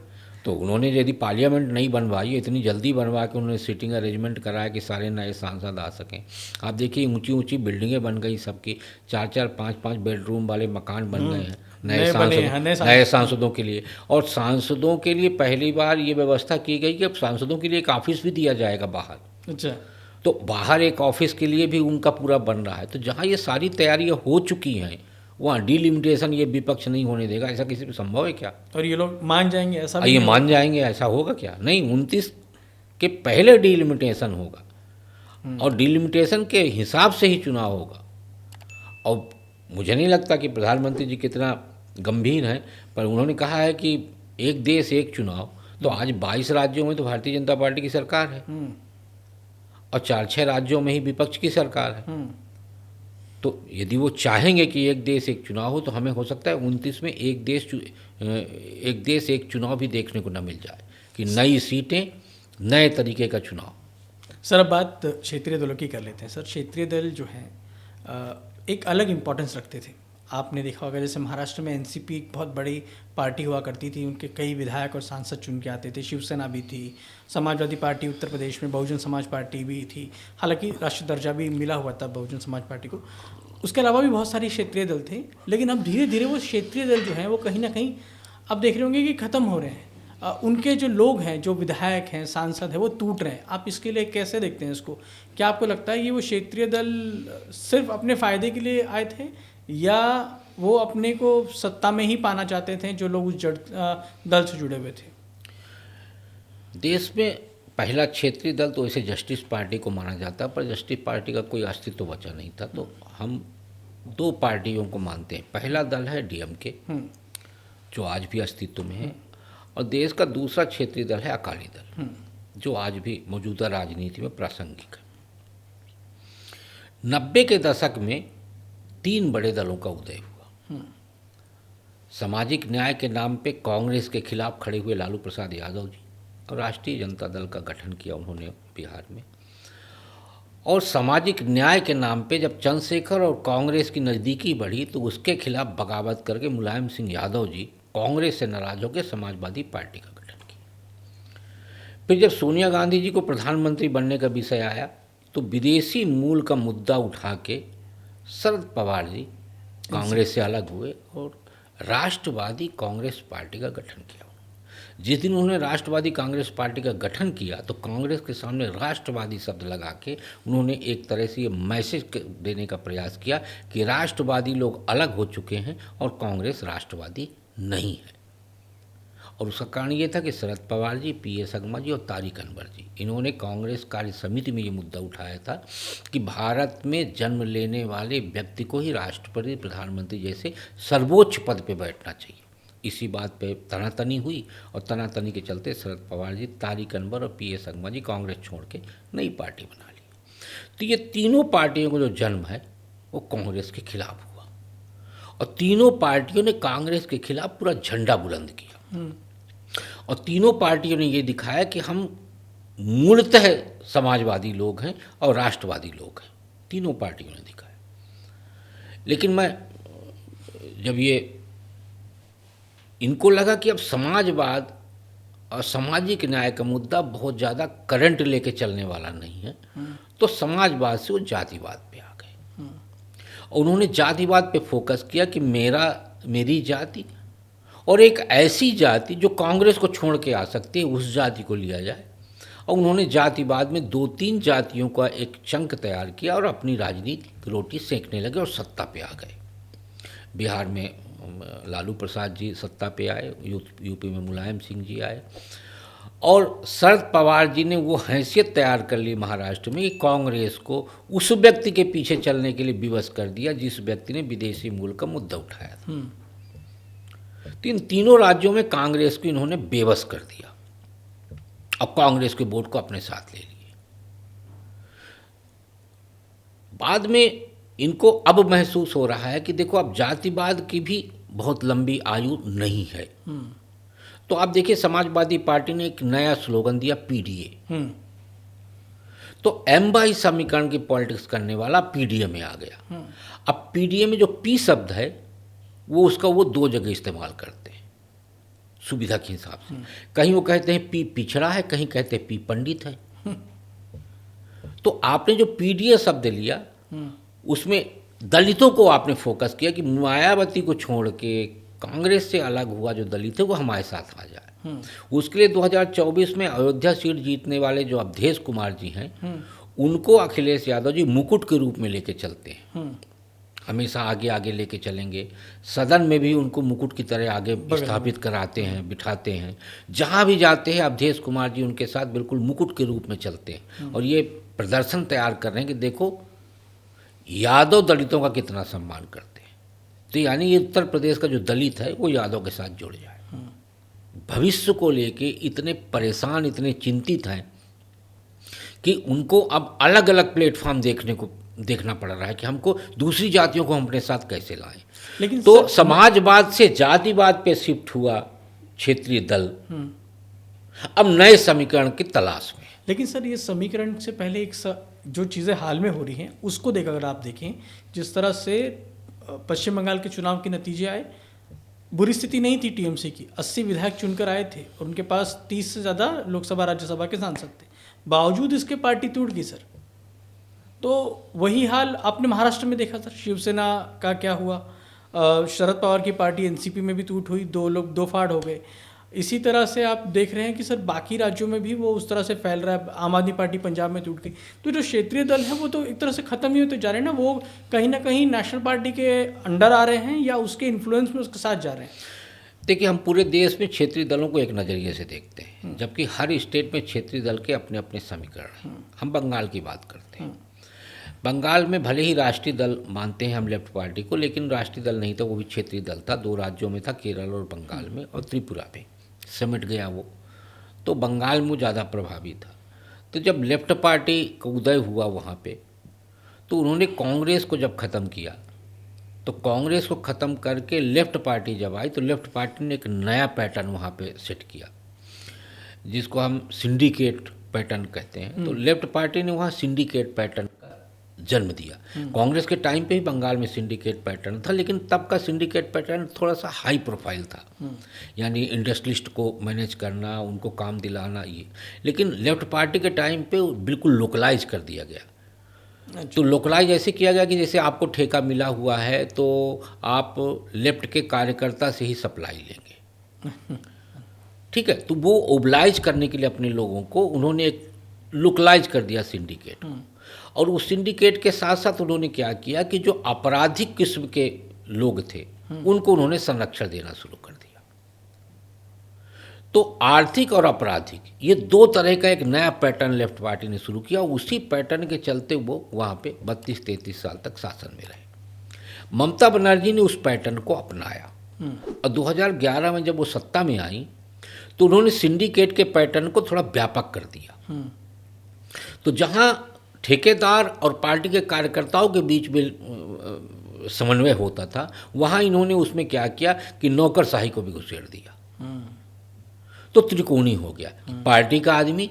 तो उन्होंने यदि पार्लियामेंट नहीं बनवाई, इतनी जल्दी बनवा के उन्होंने सीटिंग अरेंजमेंट कराया कि सारे नए सांसद आ सकें। आप देखिए ऊंची ऊंची बिल्डिंगें बन गई सबकी, 4-4, 5-5 बेडरूम वाले मकान बन गए हैं नए सांसदों के लिए। और सांसदों के लिए पहली बार ये व्यवस्था की गई कि अब सांसदों के लिए एक ऑफिस भी दिया जाएगा बाहर। अच्छा, तो बाहर एक ऑफिस के लिए भी उनका पूरा बन रहा है। तो जहाँ ये सारी तैयारियां हो चुकी हैं, वहाँ डिलिमिटेशन ये विपक्ष नहीं होने देगा। ऐसा किसी भी संभव है क्या? और ये लोग मान जाएंगे ऐसा भी ये नहीं मान जाएंगे, ऐसा होगा क्या? नहीं, 29 के पहले डिलिमिटेशन होगा और डिलिमिटेशन के हिसाब से ही चुनाव होगा। और मुझे नहीं लगता कि प्रधानमंत्री जी कितना गंभीर हैं, पर उन्होंने कहा है कि एक देश एक चुनाव। तो आज 22 राज्यों में तो भारतीय जनता पार्टी की सरकार है और 4-6 राज्यों में ही विपक्ष की सरकार है। तो यदि वो चाहेंगे कि एक देश एक चुनाव हो, तो हमें हो सकता है 29 में एक देश एक चुनाव भी देखने को न मिल जाए, कि नई सीटें, नए तरीके का चुनाव। सर अब बात क्षेत्रीय दलों की कर लेते हैं। सर क्षेत्रीय दल जो हैं एक अलग इम्पोर्टेंस रखते थे। आपने देखा होगा जैसे महाराष्ट्र में एनसीपी एक बहुत बड़ी पार्टी हुआ करती थी, उनके कई विधायक और सांसद चुन के आते थे। शिवसेना भी थी, समाजवादी पार्टी उत्तर प्रदेश में, बहुजन समाज पार्टी भी थी, हालांकि राष्ट्रीय दर्जा भी मिला हुआ था बहुजन समाज पार्टी को। उसके अलावा भी बहुत सारे क्षेत्रीय दल थे, लेकिन अब धीरे धीरे वो क्षेत्रीय दल जो हैं वो कहीं ना कहीं अब देख रहे होंगे कि ख़त्म हो रहे हैं। उनके जो लोग हैं, जो विधायक हैं, सांसद हैं, वो टूट रहे हैं। आप इसके लिए कैसे देखते हैं इसको? क्या आपको लगता है ये वो क्षेत्रीय दल सिर्फ अपने फ़ायदे के लिए आए थे, या वो अपने को सत्ता में ही पाना चाहते थे, जो लोग उस दल से जुड़े हुए थे? देश में पहला क्षेत्रीय दल तो इसे जस्टिस पार्टी को माना जाता है, पर जस्टिस पार्टी का कोई अस्तित्व बचा नहीं था। तो हम 2 पार्टियों को मानते हैं। पहला दल है डीएमके, जो आज भी अस्तित्व में है, और देश का दूसरा क्षेत्रीय दल है अकाली दल, जो आज भी मौजूदा राजनीति में प्रासंगिक है। 90 के दशक में 3 बड़े दलों का उदय हुआ। सामाजिक न्याय के नाम पे कांग्रेस के खिलाफ खड़े हुए लालू प्रसाद यादव जी, और राष्ट्रीय जनता दल का गठन किया उन्होंने बिहार में। और सामाजिक न्याय के नाम पे जब चंद्रशेखर और कांग्रेस की नज़दीकी बढ़ी, तो उसके खिलाफ बगावत करके मुलायम सिंह यादव जी कांग्रेस से नाराज होकर समाजवादी पार्टी का गठन किया। फिर जब सोनिया गांधी जी को प्रधानमंत्री बनने का विषय आया, तो विदेशी मूल का मुद्दा उठा के शरद पवार जी कांग्रेस से अलग हुए और राष्ट्रवादी कांग्रेस पार्टी का गठन किया। जिस दिन उन्होंने राष्ट्रवादी कांग्रेस पार्टी का गठन किया, तो कांग्रेस के सामने राष्ट्रवादी शब्द लगा के उन्होंने एक तरह से ये मैसेज देने का प्रयास किया कि राष्ट्रवादी लोग अलग हो चुके हैं और कांग्रेस राष्ट्रवादी नहीं है। और उसका कारण ये था कि शरद पवार जी, पीए संगमा जी और तारिक अनवर जी, इन्होंने कांग्रेस कार्य समिति में ये मुद्दा उठाया था कि भारत में जन्म लेने वाले व्यक्ति को ही राष्ट्रपति, प्रधानमंत्री जैसे सर्वोच्च पद पे बैठना चाहिए। इसी बात पे तनातनी हुई, और तनातनी के चलते शरद पवार जी, तारिक अनवर और पीए संगमा जी कांग्रेस छोड़ के नई पार्टी बना ली। तो ये तीनों पार्टियों का जो जन्म है वो कांग्रेस के खिलाफ हुआ, और तीनों पार्टियों ने कांग्रेस के खिलाफ पूरा झंडा बुलंद किया, और तीनों पार्टियों ने ये दिखाया कि हम मूलतः समाजवादी लोग हैं और राष्ट्रवादी लोग हैं। तीनों पार्टियों ने दिखाया। लेकिन मैं जब ये इनको लगा कि अब समाजवाद और सामाजिक न्याय का मुद्दा बहुत ज़्यादा करंट लेके चलने वाला नहीं है, तो समाजवाद से वो जातिवाद पे आ गए। और उन्होंने जातिवाद पे फोकस किया कि मेरी जाति और एक ऐसी जाति जो कांग्रेस को छोड़ के आ सकती है, उस जाति को लिया जाए। और उन्होंने जातिवाद में 2-3 जातियों का एक चंक तैयार किया और अपनी राजनीति रोटी सेंकने लगे और सत्ता पे आ गए। बिहार में लालू प्रसाद जी सत्ता पे आए, यूपी में मुलायम सिंह जी आए, और शरद पवार जी ने वो हैसियत तैयार कर ली महाराष्ट्र में कि कांग्रेस को उस व्यक्ति के पीछे चलने के लिए विवश कर दिया जिस व्यक्ति ने विदेशी मूल का मुद्दा उठाया था। तो इन तीनों राज्यों में कांग्रेस को इन्होंने बेबस कर दिया और कांग्रेस के वोट को अपने साथ ले लिए। बाद में इनको अब महसूस हो रहा है कि देखो अब जातिवाद की भी बहुत लंबी आयु नहीं है। तो आप देखिए समाजवादी पार्टी ने एक नया स्लोगन दिया, पीडीए। तो एम बाई समीकरण की पॉलिटिक्स करने वाला पीडीए में आ गया। अब पीडीए में जो पी शब्द है वो दो जगह इस्तेमाल करते हैं सुविधा के हिसाब से। कहीं वो कहते हैं पी पिछड़ा है, कहीं कहते हैं पी पंडित है। तो आपने जो पीडीए शब्द लिया उसमें दलितों को आपने फोकस किया कि मायावती को छोड़ के कांग्रेस से अलग हुआ जो दलित है वो हमारे साथ आ जाए। उसके लिए 2024 में अयोध्या सीट जीतने वाले जो अवधेश कुमार जी हैं उनको अखिलेश यादव जी मुकुट के रूप में लेके चलते हैं, हमेशा आगे आगे लेके चलेंगे। सदन में भी उनको मुकुट की तरह आगे स्थापित कराते हैं, बिठाते हैं। जहाँ भी जाते हैं अवधेश कुमार जी उनके साथ बिल्कुल मुकुट के रूप में चलते हैं और ये प्रदर्शन तैयार कर रहे हैं कि देखो यादव दलितों का कितना सम्मान करते हैं। तो यानी ये उत्तर प्रदेश का जो दलित है वो यादव के साथ जुड़ जाए। भविष्य को लेके इतने परेशान, इतने चिंतित हैं कि उनको अब अलग अलग प्लेटफॉर्म देखना पड़ रहा है कि हमको दूसरी जातियों को हम अपने साथ कैसे लाएं। लेकिन तो समाजवाद से जातिवाद पे शिफ्ट हुआ क्षेत्रीय दल, अब नए समीकरण की तलाश में। लेकिन सर ये समीकरण से पहले जो चीज़ें हाल में हो रही हैं उसको अगर आप देखें, जिस तरह से पश्चिम बंगाल के चुनाव के नतीजे आए, बुरी स्थिति नहीं थी टीएमसी की। 80 विधायक चुनकर आए थे और उनके पास 30 से ज़्यादा लोकसभा राज्यसभा के सांसद थे। बावजूद इसके पार्टी टूट गई सर। तो वही हाल आपने महाराष्ट्र में देखा सर, शिवसेना का क्या हुआ, शरद पवार की पार्टी एनसीपी में भी टूट हुई, दो फाड़ हो गए। इसी तरह से आप देख रहे हैं कि सर बाकी राज्यों में भी वो उस तरह से फैल रहा है। आम आदमी पार्टी पंजाब में टूट गई। तो जो क्षेत्रीय दल है वो तो एक तरह से ख़त्म ही होते जा रहे हैं ना, वो कहीं ना कहीं नेशनल पार्टी के अंडर आ रहे हैं या उसके इन्फ्लुएंस में उसके साथ जा रहे हैं। देखिए हम पूरे देश में क्षेत्रीय दलों को एक नज़रिए से देखते हैं, जबकि हर स्टेट में क्षेत्रीय दल के अपने अपने समीकरण हैं। हम बंगाल की बात करते हैं। बंगाल में भले ही राष्ट्रीय दल मानते हैं हम लेफ्ट पार्टी को, लेकिन राष्ट्रीय दल नहीं था, वो भी क्षेत्रीय दल था। 2 राज्यों में था, केरल और बंगाल में, और त्रिपुरा में समेट गया वो। तो बंगाल में ज़्यादा प्रभावी था। तो जब लेफ्ट पार्टी का उदय हुआ वहाँ पे, तो उन्होंने कांग्रेस को जब ख़त्म किया, तो कांग्रेस को ख़त्म करके लेफ्ट पार्टी जब आई, तो लेफ्ट पार्टी ने एक नया पैटर्न वहाँ पे सेट किया जिसको हम सिंडिकेट पैटर्न कहते हैं। तो लेफ्ट पार्टी ने वहाँ सिंडिकेट पैटर्न का जन्म दिया। कांग्रेस के टाइम पे ही बंगाल में सिंडिकेट पैटर्न था, लेकिन तब का सिंडिकेट पैटर्न थोड़ा सा हाई प्रोफाइल था, यानी इंडस्ट्रियलिस्ट को मैनेज करना, उनको काम दिलाना, ये। लेकिन लेफ्ट पार्टी के टाइम पे बिल्कुल लोकलाइज कर दिया गया। तो लोकलाइज ऐसे किया गया कि जैसे आपको ठेका मिला हुआ है तो आप लेफ्ट के कार्यकर्ता से ही सप्लाई लेंगे, ठीक है। तो वो ओबलाइज करने के लिए अपने लोगों को उन्होंने एक लोकलाइज कर दिया सिंडिकेट। और उस सिंडिकेट के साथ साथ उन्होंने क्या किया कि जो आपराधिक किस्म के लोग थे उनको उन्होंने संरक्षण देना शुरू कर दिया। तो आर्थिक और आपराधिक, ये 2 तरह का एक नया पैटर्न लेफ्ट पार्टी ने शुरू किया। उसी पैटर्न के चलते वो वहाँ पे 32-33 साल तक शासन में रहे। ममता बनर्जी ने उस पैटर्न को अपनाया और 2011 में जब वो सत्ता में आई तो उन्होंने सिंडिकेट के पैटर्न को थोड़ा व्यापक कर दिया। तो जहाँ ठेकेदार और पार्टी के कार्यकर्ताओं के बीच में समन्वय होता था, वहाँ इन्होंने उसमें क्या किया कि नौकरशाही को भी घुसेड़ दिया। तो त्रिकोणी हो गया, पार्टी का आदमी,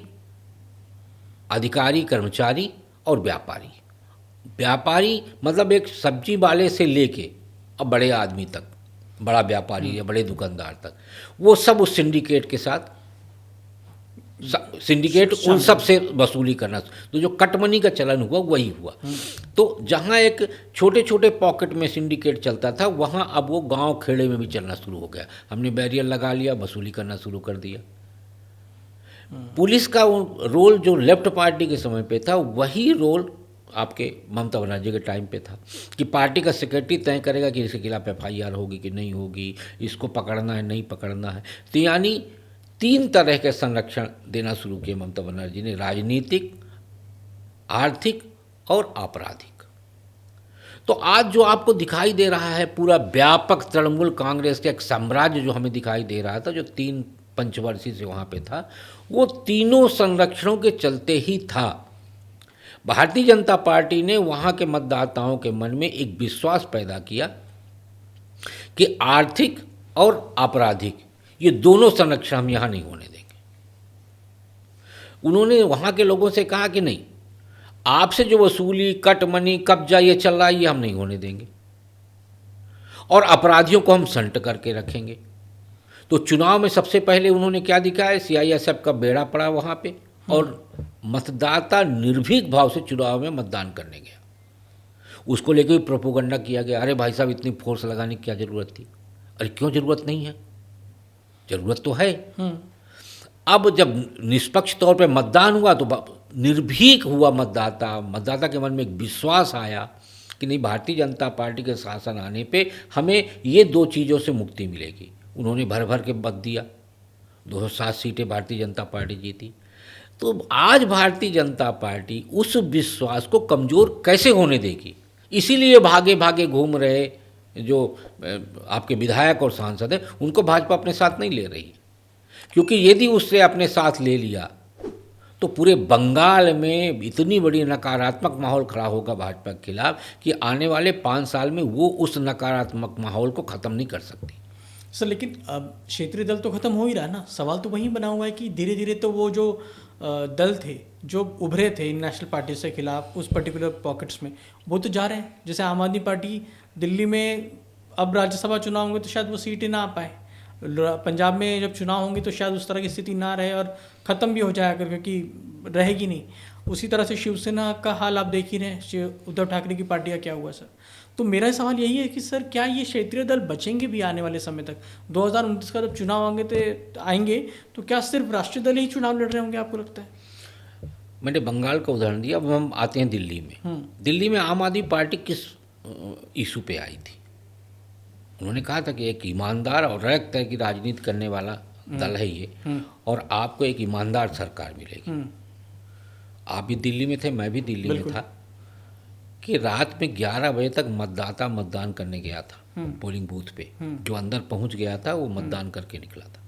अधिकारी, कर्मचारी और व्यापारी। व्यापारी मतलब एक सब्जी वाले से लेके अब बड़े आदमी तक, बड़ा व्यापारी या बड़े दुकानदार तक, वो सब उस सिंडिकेट के साथ, सिंडिकेट उन सब से वसूली करना। तो जो कटमनी का चलन हुआ वही हुआ। तो जहाँ एक छोटे छोटे पॉकेट में सिंडिकेट चलता था, वहाँ अब वो गांव खेड़े में भी चलना शुरू हो गया। हमने बैरियर लगा लिया, वसूली करना शुरू कर दिया। पुलिस का रोल जो लेफ्ट पार्टी के समय पे था, वही रोल आपके ममता बनर्जी के टाइम पे था कि पार्टी का सेक्रेटरी तय करेगा कि इसके खिलाफ एफआईआर होगी कि नहीं होगी, इसको पकड़ना है नहीं पकड़ना है। तो यानी 3 तरह के संरक्षण देना शुरू किए ममता बनर्जी ने, राजनीतिक, आर्थिक और आपराधिक। तो आज जो आपको दिखाई दे रहा है पूरा व्यापक तृणमूल कांग्रेस का एक साम्राज्य जो हमें दिखाई दे रहा था, जो 3 पंचवर्षीय से वहाँ पे था, वो तीनों संरक्षणों के चलते ही था। भारतीय जनता पार्टी ने वहाँ के मतदाताओं के मन में एक विश्वास पैदा किया कि आर्थिक और आपराधिक ये दोनों संरक्षण हम यहाँ नहीं होने देंगे। उन्होंने वहाँ के लोगों से कहा कि नहीं, आपसे जो वसूली, कट मनी, कब्जा ये चल रहा है ये हम नहीं होने देंगे और अपराधियों को हम संट करके रखेंगे। तो चुनाव में सबसे पहले उन्होंने क्या दिखाया, सीआईएसएफ का बेड़ा पड़ा वहाँ पे और मतदाता निर्भीक भाव से चुनाव में मतदान करने गया। उसको लेकर भी प्रोपोगंडा किया गया, अरे भाई साहब इतनी फोर्स लगाने की क्या ज़रूरत थी। अरे क्यों ज़रूरत नहीं है, ज़रूरत तो है। अब जब निष्पक्ष तौर पे मतदान हुआ तो निर्भीक हुआ मतदाता के मन में एक विश्वास आया कि नहीं, भारतीय जनता पार्टी के शासन आने पे हमें ये 2 चीज़ों से मुक्ति मिलेगी। उन्होंने भर भर के मत दिया, 207 सीटें भारतीय जनता पार्टी जीती। तो आज भारतीय जनता पार्टी उस विश्वास को कमज़ोर कैसे होने देगी, इसीलिए भागे भागे घूम रहे जो आपके विधायक और सांसद हैं उनको भाजपा अपने साथ नहीं ले रही, क्योंकि यदि उससे अपने साथ ले लिया तो पूरे बंगाल में इतनी बड़ी नकारात्मक माहौल खड़ा होगा भाजपा के खिलाफ कि आने वाले 5 साल में वो उस नकारात्मक माहौल को ख़त्म नहीं कर सकती। सर लेकिन अब क्षेत्रीय दल तो ख़त्म हो ही रहा ना, सवाल तो वहीं बना हुआ है कि धीरे धीरे तो वो जो दल थे जो उभरे थे नेशनल पार्टी से खिलाफ उस पर्टिकुलर पॉकेट्स में, वो तो जा रहे हैं। जैसे आम आदमी पार्टी दिल्ली में अब राज्यसभा चुनाव होंगे तो शायद वो सीटें ना आ पाए, पंजाब में जब चुनाव होंगे तो शायद उस तरह की स्थिति ना रहे और ख़त्म भी हो जाएगा क्योंकि रहेगी नहीं। उसी तरह से शिवसेना का हाल आप देख ही रहे हैं, उद्धव ठाकरे की पार्टी का क्या हुआ सर। तो मेरा सवाल यही है कि सर क्या ये क्षेत्रीय दल बचेंगे भी आने वाले समय तक? 2029 का जब चुनाव आएंगे तो क्या सिर्फ राष्ट्रीय दल ही चुनाव लड़ रहे होंगे, आपको लगता है? मैंने बंगाल का उदाहरण दिया, अब हम आते हैं दिल्ली में। दिल्ली में आम आदमी पार्टी किस इशू पे आई थी? उन्होंने कहा था कि एक ईमानदार और अलग तरह की राजनीति करने वाला दल है ये, और आपको एक ईमानदार सरकार मिलेगी। आप भी दिल्ली में थे, मैं भी दिल्ली में था, कि रात में 11 बजे तक मतदाता मतदान करने गया था पोलिंग बूथ पे। जो अंदर पहुंच गया था वो मतदान करके निकला था।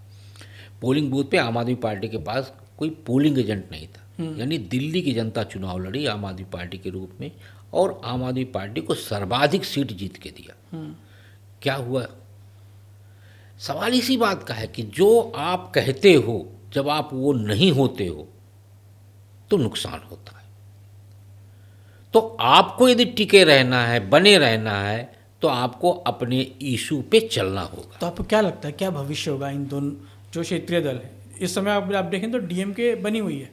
पोलिंग बूथ पे आम आदमी पार्टी के पास कोई पोलिंग एजेंट नहीं था, यानी दिल्ली की जनता चुनाव लड़ी आम आदमी पार्टी के रूप में और आम आदमी पार्टी को सर्वाधिक सीट जीत के दिया। क्या हुआ? सवाल इसी बात का है कि जो आप कहते हो जब आप वो नहीं होते हो तो नुकसान होता है। तो आपको यदि टिके रहना है, बने रहना है, तो आपको अपने इशू पे चलना होगा। तो आपको क्या लगता है क्या भविष्य होगा इन दोनों जो क्षेत्रीय दल है? इस समय आप देखें तो डीएमके बनी हुई है,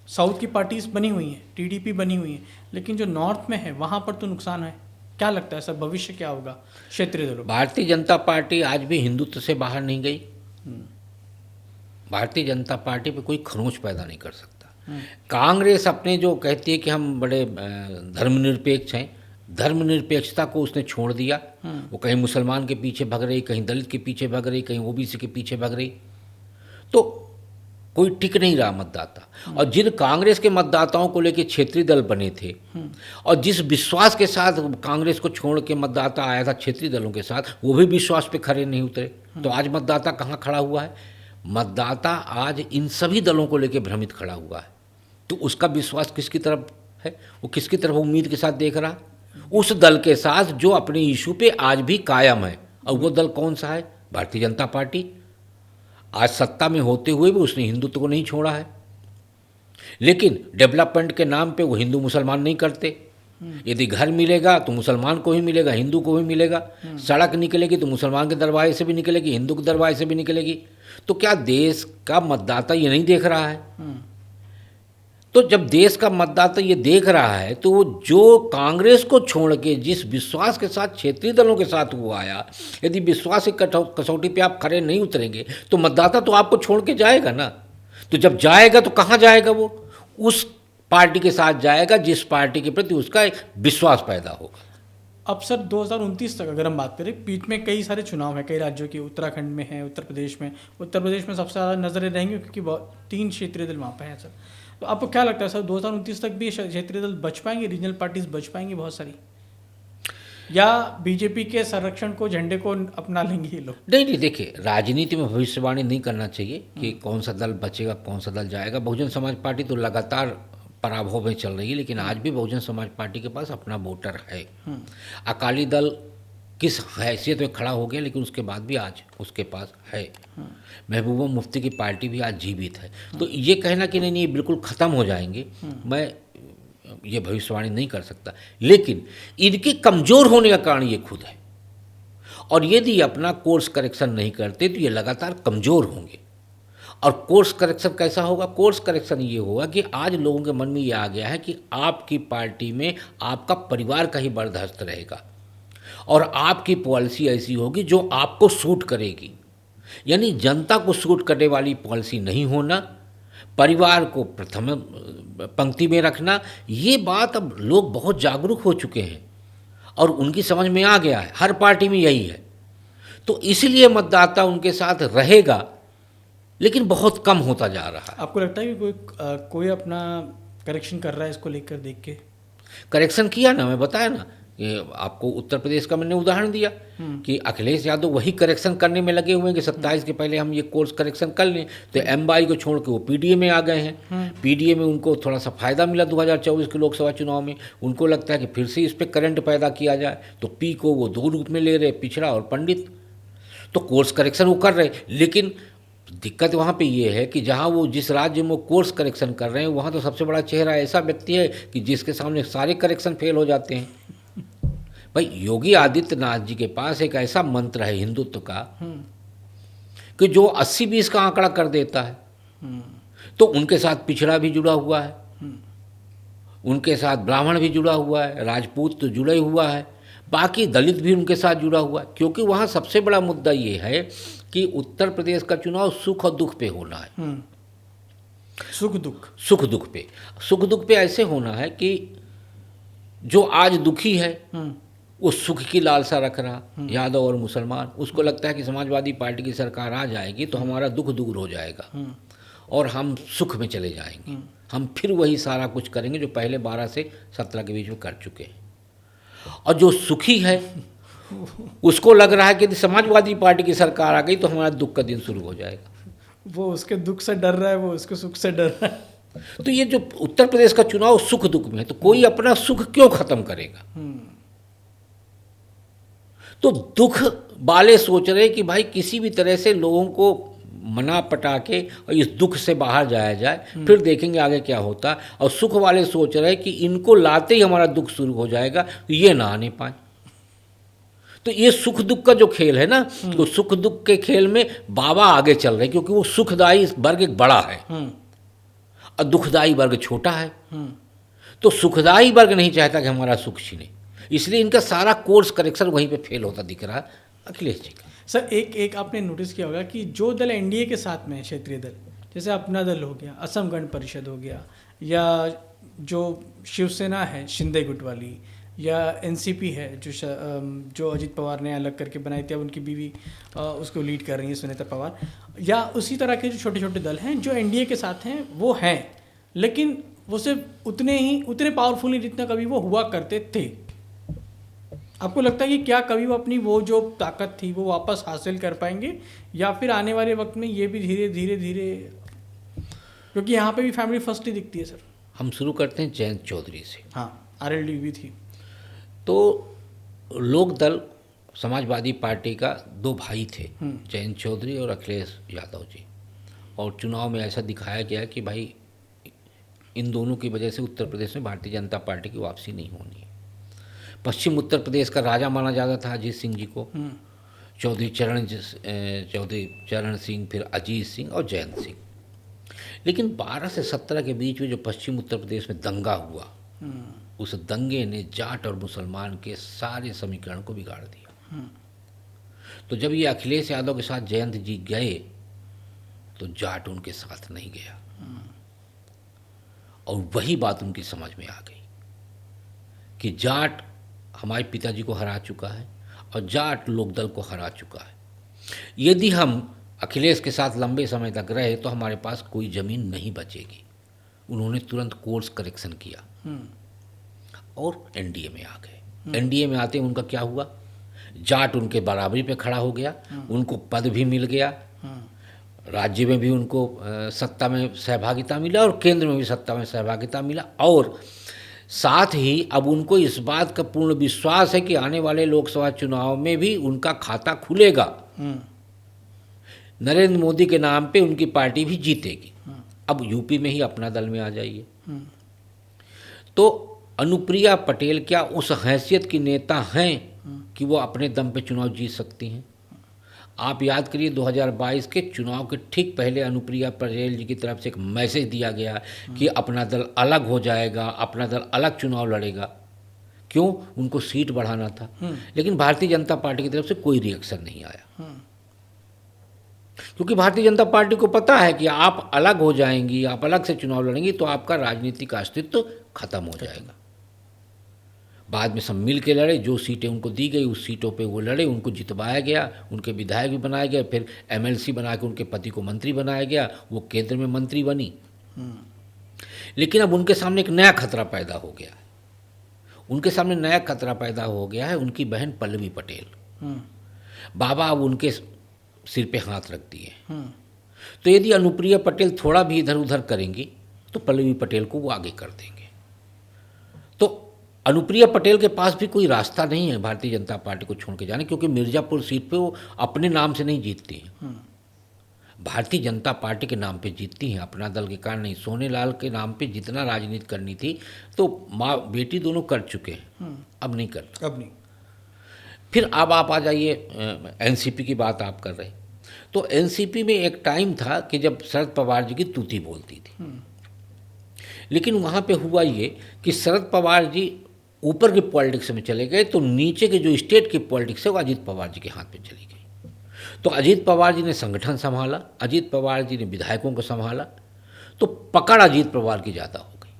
साउथ की पार्टीज बनी हुई हैं, टीडीपी बनी हुई है, लेकिन जो नॉर्थ में है वहाँ पर तो नुकसान है। क्या लगता है सर भविष्य क्या होगा क्षेत्रीय दलों? भारतीय जनता पार्टी आज भी हिंदुत्व से बाहर नहीं गई। भारतीय जनता पार्टी पे कोई खरोंच पैदा नहीं कर सकता। कांग्रेस अपने जो कहती है कि हम बड़े धर्मनिरपेक्ष हैं, धर्मनिरपेक्षता को उसने छोड़ दिया। वो कहीं मुसलमान के पीछे भाग रही, कहीं दलित के पीछे भाग रही, कहीं ओबीसी के पीछे भाग रही, तो कोई टिक नहीं रहा मतदाता। और जिन कांग्रेस के मतदाताओं को लेकर क्षेत्रीय दल बने थे और जिस विश्वास के साथ कांग्रेस को छोड़ के मतदाता आया था क्षेत्रीय दलों के साथ, वो भी विश्वास पे खड़े नहीं उतरे। तो आज मतदाता कहाँ खड़ा हुआ है? मतदाता आज इन सभी दलों को लेकर भ्रमित खड़ा हुआ है। तो उसका विश्वास किसकी तरफ है? वो किसकी तरफ उम्मीद के साथ देख रहा? उस दल के साथ जो अपने इशू पे आज भी कायम है। और वो दल कौन सा है? भारतीय जनता पार्टी। आज सत्ता में होते हुए भी उसने हिंदुत्व को नहीं छोड़ा है, लेकिन डेवलपमेंट के नाम पे वो हिंदू मुसलमान नहीं करते। यदि घर मिलेगा तो मुसलमान को ही मिलेगा, हिंदू को ही मिलेगा। सड़क निकलेगी तो मुसलमान के दरवाजे से भी निकलेगी, हिंदू के दरवाजे से भी निकलेगी। तो क्या देश का मतदाता ये नहीं देख रहा है? तो जब देश का मतदाता ये देख रहा है तो वो जो कांग्रेस को छोड़ के जिस विश्वास के साथ क्षेत्रीय दलों के साथ वो आया, यदि विश्वास की कसौटी पे आप खड़े नहीं उतरेंगे तो मतदाता तो आपको छोड़ के जाएगा ना। तो जब जाएगा तो कहाँ जाएगा? वो उस पार्टी के साथ जाएगा जिस पार्टी के प्रति उसका एक विश्वास पैदा होगा। अब सर 2029 तक अगर हम बात करें, बीच में कई सारे चुनाव हैं, कई राज्यों के, उत्तराखंड में है, उत्तर प्रदेश में सबसे ज़्यादा नजरें रहेंगी क्योंकि 3 क्षेत्रीय दल वहाँ पे हैं सर। तो आपको क्या लगता है सर 2029 तक भी क्षेत्रीय दल बच पाएंगे, रीजनल पार्टीज बच पाएंगी बहुत सारी, या बीजेपी के संरक्षण को, झंडे को अपना लेंगे ये लोग? नहीं, देखिए, राजनीति में भविष्यवाणी नहीं करना चाहिए कि कौन सा दल बचेगा कौन सा दल जाएगा। बहुजन समाज पार्टी तो लगातार पराभव में चल रही है, लेकिन आज भी बहुजन समाज पार्टी के पास अपना वोटर है। अकाली दल किस हैसियत में खड़ा हो गया, लेकिन उसके बाद भी आज उसके पास है। महबूबा मुफ्ती की पार्टी भी आज जीवित है। तो ये कहना कि नहीं बिल्कुल ख़त्म हो जाएंगे, मैं ये भविष्यवाणी नहीं कर सकता, लेकिन इनके कमज़ोर होने का कारण ये खुद है, और यदि अपना कोर्स करेक्शन नहीं करते तो ये लगातार कमज़ोर होंगे। और कोर्स करेक्शन कैसा होगा? कोर्स करेक्शन ये होगा कि आज लोगों के मन में ये आ गया है कि आपकी पार्टी में आपका परिवार का ही बर्दाश्त रहेगा, और आपकी पॉलिसी ऐसी होगी जो आपको सूट करेगी। यानी जनता को सूट करने वाली पॉलिसी नहीं होना, परिवार को प्रथम पंक्ति में रखना। ये बात अब लोग बहुत जागरूक हो चुके हैं और उनकी समझ में आ गया है, हर पार्टी में यही है। तो इसलिए मतदाता उनके साथ रहेगा, लेकिन बहुत कम होता जा रहा है। आपको लगता है कि कोई अपना करेक्शन कर रहा है इसको लेकर, देख के? करेक्शन किया ना, मैं बताया ना, ये आपको उत्तर प्रदेश का मैंने उदाहरण दिया कि अखिलेश यादव वही करेक्शन करने में लगे हुए हैं कि 27 के पहले हम ये कोर्स करेक्शन कर लें। तो एमवाई को छोड़ के वो पीडीए में आ गए हैं। पीडीए में उनको थोड़ा सा फ़ायदा मिला 2024 के लोकसभा चुनाव में। उनको लगता है कि फिर से इस पर करंट पैदा किया जाए, तो पी को वो 2 रूप में ले रहे, पिछड़ा और पंडित। तो कोर्स करेक्शन वो कर रहे, लेकिन दिक्कत वहाँ पे ये है कि जहाँ वो जिस राज्य में कोर्स करेक्शन कर रहे हैं, वहाँ तो सबसे बड़ा चेहरा ऐसा व्यक्ति है कि जिसके सामने सारे करेक्शन फेल हो जाते हैं। भाई, योगी आदित्यनाथ जी के पास एक ऐसा मंत्र है हिंदुत्व का कि जो 80-20 का आंकड़ा कर देता है। तो उनके साथ पिछड़ा भी जुड़ा हुआ है, उनके साथ ब्राह्मण भी जुड़ा हुआ है, राजपूत तो जुड़ा ही हुआ है, बाकी दलित भी उनके साथ जुड़ा हुआ है। क्योंकि वहाँ सबसे बड़ा मुद्दा ये है कि उत्तर प्रदेश का चुनाव सुख और दुख पे होना है। सुख दुख सुख दुख पे ऐसे होना है कि जो आज दुखी है वो सुख की लालसा रख रहा, यादव और मुसलमान, उसको लगता है कि समाजवादी पार्टी की सरकार आ जाएगी तो हमारा दुख दूर हो जाएगा और हम सुख में चले जाएंगे। हम फिर वही सारा कुछ करेंगे जो पहले 12 से 17 के बीच में कर चुके हैं। और जो सुखी है उसको लग रहा है कि यदि समाजवादी पार्टी की सरकार आ गई तो हमारा दुख का दिन शुरू हो जाएगा। वो उसके दुख से डर रहा है, वो उसके सुख से डर रहा है। तो ये जो उत्तर प्रदेश का चुनाव सुख दुख में है, तो कोई अपना सुख क्यों खत्म करेगा? तो दुख वाले सोच रहे कि भाई किसी भी तरह से लोगों को मना पटा के और इस दुख से बाहर जाया जाए, फिर देखेंगे आगे क्या होता। और सुख वाले सोच रहे कि इनको लाते ही हमारा दुख शुरू हो जाएगा, तो ये ना आने पाए। तो ये सुख दुख का जो खेल है ना, तो सुख दुख के खेल में बाबा आगे चल रहे, क्योंकि वो सुखदायी वर्ग एक बड़ा है और दुखदायी वर्ग छोटा है। तो सुखदायी वर्ग नहीं चाहता कि हमारा सुख छीने, इसलिए इनका सारा कोर्स करेक्शन वहीं पे फेल होता दिख रहा है अखिलेश जी का। सर एक आपने नोटिस किया होगा कि जो दल एनडीए के साथ में है, क्षेत्रीय दल, जैसे अपना दल हो गया, असम गण परिषद हो गया, या जो शिवसेना है शिंदे गुट वाली, या एनसीपी है जो अजित पवार ने अलग करके बनाई थी, अब उनकी बीवी उसको लीड कर रही है सुनीता पवार, या उसी तरह के जो छोटे छोटे दल हैं जो एनडीए के साथ हैं वो हैं, लेकिन वो सिर्फ उतने पावरफुल नहीं जितना कभी वो हुआ करते थे। आपको लगता है कि क्या कभी वो अपनी वो जो ताकत थी वो वापस हासिल कर पाएंगे, या फिर आने वाले वक्त में ये भी धीरे धीरे, क्योंकि यहाँ पे भी फैमिली फर्स्ट ही दिखती है सर। हम शुरू करते हैं जयंत चौधरी से। हाँ, आरएलडी भी थी। तो लोक दल समाजवादी पार्टी का 2 भाई थे, जयंत चौधरी और अखिलेश यादव जी, और चुनाव में ऐसा दिखाया गया कि भाई इन दोनों की वजह से उत्तर प्रदेश में भारतीय जनता पार्टी की वापसी नहीं होनी है। पश्चिम उत्तर प्रदेश का राजा माना जाता था अजीत सिंह जी को, चौधरी चरण सिंह, फिर अजीत सिंह और जयंत सिंह। लेकिन 12 से 17 के बीच में जो पश्चिम उत्तर प्रदेश में दंगा हुआ, उस दंगे ने जाट और मुसलमान के सारे समीकरण को बिगाड़ दिया। तो जब ये अखिलेश यादव के साथ जयंत जी गए तो जाट उनके साथ नहीं गया, और वही बात उनकी समझ में आ गई कि जाट हमारे पिताजी को हरा चुका है और जाट लोकदल को हरा चुका है। यदि हम अखिलेश के साथ लंबे समय तक रहे तो हमारे पास कोई ज़मीन नहीं बचेगी। उन्होंने तुरंत कोर्स करेक्शन किया और एनडीए में आ गए। एनडीए में आते उनका क्या हुआ, जाट उनके बराबरी पे खड़ा हो गया, उनको पद भी मिल गया, राज्य में भी उनको सत्ता में सहभागिता मिला और केंद्र में भी सत्ता में सहभागिता मिला। और साथ ही अब उनको इस बात का पूर्ण विश्वास है कि आने वाले लोकसभा चुनाव में भी उनका खाता खुलेगा, नरेंद्र मोदी के नाम पे उनकी पार्टी भी जीतेगी। अब यूपी में ही अपना दल में आ जाइए तो अनुप्रिया पटेल क्या उस हैसियत की नेता हैं कि वो अपने दम पे चुनाव जीत सकती हैं? आप याद करिए 2022 के चुनाव के ठीक पहले अनुप्रिया पटेल जी की तरफ से एक मैसेज दिया गया कि अपना दल अलग हो जाएगा, अपना दल अलग चुनाव लड़ेगा। क्यों? उनको सीट बढ़ाना था। लेकिन भारतीय जनता पार्टी की तरफ से कोई रिएक्शन नहीं आया, क्योंकि भारतीय जनता पार्टी को पता है कि आप अलग हो जाएंगी, आप अलग से चुनाव लड़ेंगी तो आपका राजनीतिक अस्तित्व खत्म हो जाएगा। बाद में सब मिल के लड़े, जो सीटें उनको दी गई उस सीटों पे वो लड़े, उनको जितवाया गया, उनके विधायक भी बनाया गया, फिर एमएलसी बना के उनके पति को मंत्री बनाया गया, वो केंद्र में मंत्री बनी। लेकिन अब उनके सामने एक नया खतरा पैदा हो गया है। उनके सामने नया खतरा पैदा हो गया है उनकी बहन पल्लवी पटेल। बाबा अब उनके सिर पे हाथ रख दिए। तो यदि अनुप्रिया पटेल थोड़ा भी इधर उधर करेंगी तो पल्लवी पटेल को वो आगे कर देंगे। तो अनुप्रिया पटेल के पास भी कोई रास्ता नहीं है भारतीय जनता पार्टी को छोड़ के जाने, क्योंकि मिर्ज़ापुर सीट पे वो अपने नाम से नहीं जीतती हैं, भारतीय जनता पार्टी के नाम पे जीतती हैं, अपना दल के कारण नहीं। सोनेलाल के नाम पे जितना राजनीति करनी थी तो माँ बेटी दोनों कर चुके हैं, अब नहीं कर। अब नहीं। फिर अब आप आ जाइए एनसीपी की बात आप कर रहे, तो एनसीपी में एक टाइम था कि जब शरद पवार जी की तूती बोलती थी। लेकिन वहाँ पे हुआ ये कि शरद पवार जी ऊपर के पॉलिटिक्स में चले गए तो नीचे के जो स्टेट की पॉलिटिक्स है वो अजीत पवार जी के हाथ में चली गई। तो अजीत पवार जी ने संगठन संभाला, अजीत पवार जी ने विधायकों को संभाला, तो पकड़ अजीत पवार की ज़्यादा हो गई।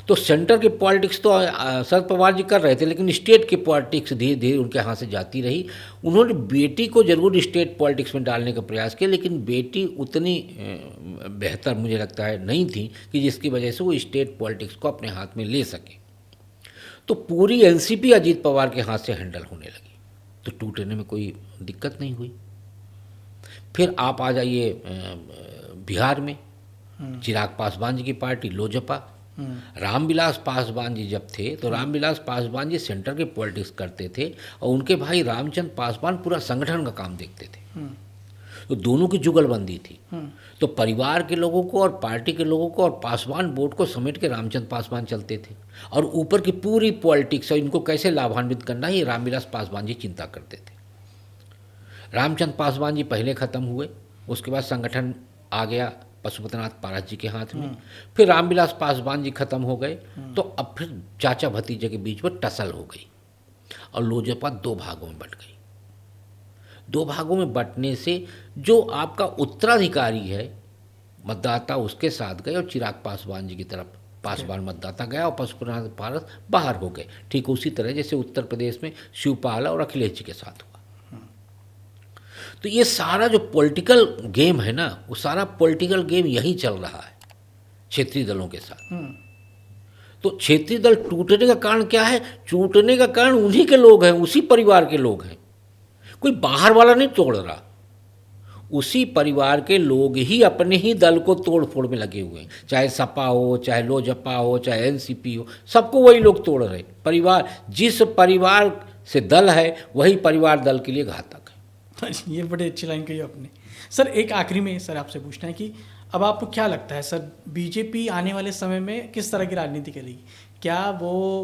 तो सेंटर की पॉलिटिक्स तो शरद पवार जी कर रहे थे, लेकिन स्टेट की पॉलिटिक्स धीरे धीरे उनके हाथ से जाती रही। उन्होंने बेटी को जरूर स्टेट पॉलिटिक्स में डालने का प्रयास किया, लेकिन बेटी उतनी बेहतर मुझे लगता है नहीं थी कि जिसकी वजह से वो स्टेट पॉलिटिक्स को अपने हाथ में ले सके। तो पूरी एनसीपी अजीत पवार के हाथ से हैंडल होने लगी, तो टूटने में कोई दिक्कत नहीं हुई। फिर आप आ जाइए बिहार में चिराग पासवान जी की पार्टी लोजपा। रामविलास पासवान जी जब थे तो रामविलास पासवान जी सेंटर के पॉलिटिक्स करते थे और उनके भाई रामचंद्र पासवान पूरा संगठन का काम देखते थे। तो दोनों की जुगलबंदी थी। तो परिवार के लोगों को और पार्टी के लोगों को और पासवान बोर्ड को समेट के रामचंद्र पासवान चलते थे, और ऊपर की पूरी पॉलिटिक्स और इनको कैसे लाभान्वित करना है ये रामविलास पासवान जी चिंता करते थे। रामचंद्र पासवान जी पहले ख़त्म हुए, उसके बाद संगठन आ गया पशुपतिनाथ पारस जी के हाथ में। फिर रामविलास पासवान जी खत्म हो गए तो अब फिर चाचा भतीजे के बीच में टसल हो गई और लोजपा दो भागों में बंट गई। दो भागों में बंटने से जो आपका उत्तराधिकारी है मतदाता उसके साथ गए और चिराग पासवान जी की तरफ पासवान मतदाता गया और पशुपतिनाथ पारस बाहर हो गए। ठीक उसी तरह जैसे उत्तर प्रदेश में शिवपाल और अखिलेश जी के साथ हुआ। तो ये सारा जो पॉलिटिकल गेम है ना, वो सारा पॉलिटिकल गेम यही चल रहा है क्षेत्रीय दलों के साथ। तो क्षेत्रीय दल टूटने का कारण क्या है? टूटने का कारण उन्हीं के लोग हैं, उसी परिवार के लोग हैं, कोई बाहर वाला नहीं तोड़ रहा। उसी परिवार के लोग ही अपने ही दल को तोड़ फोड़ में लगे हुए हैं, चाहे सपा हो, चाहे लोजपा हो, चाहे एनसीपी हो, सबको वही लोग तोड़ रहे। परिवार, जिस परिवार से दल है वही परिवार दल के लिए घातक है। ये बड़ी अच्छी लाइन कही आपने। सर एक आखिरी में सर आपसे पूछना है कि अब आपको क्या लगता है सर, बीजेपी आने वाले समय में किस तरह की राजनीति करेगी? क्या वो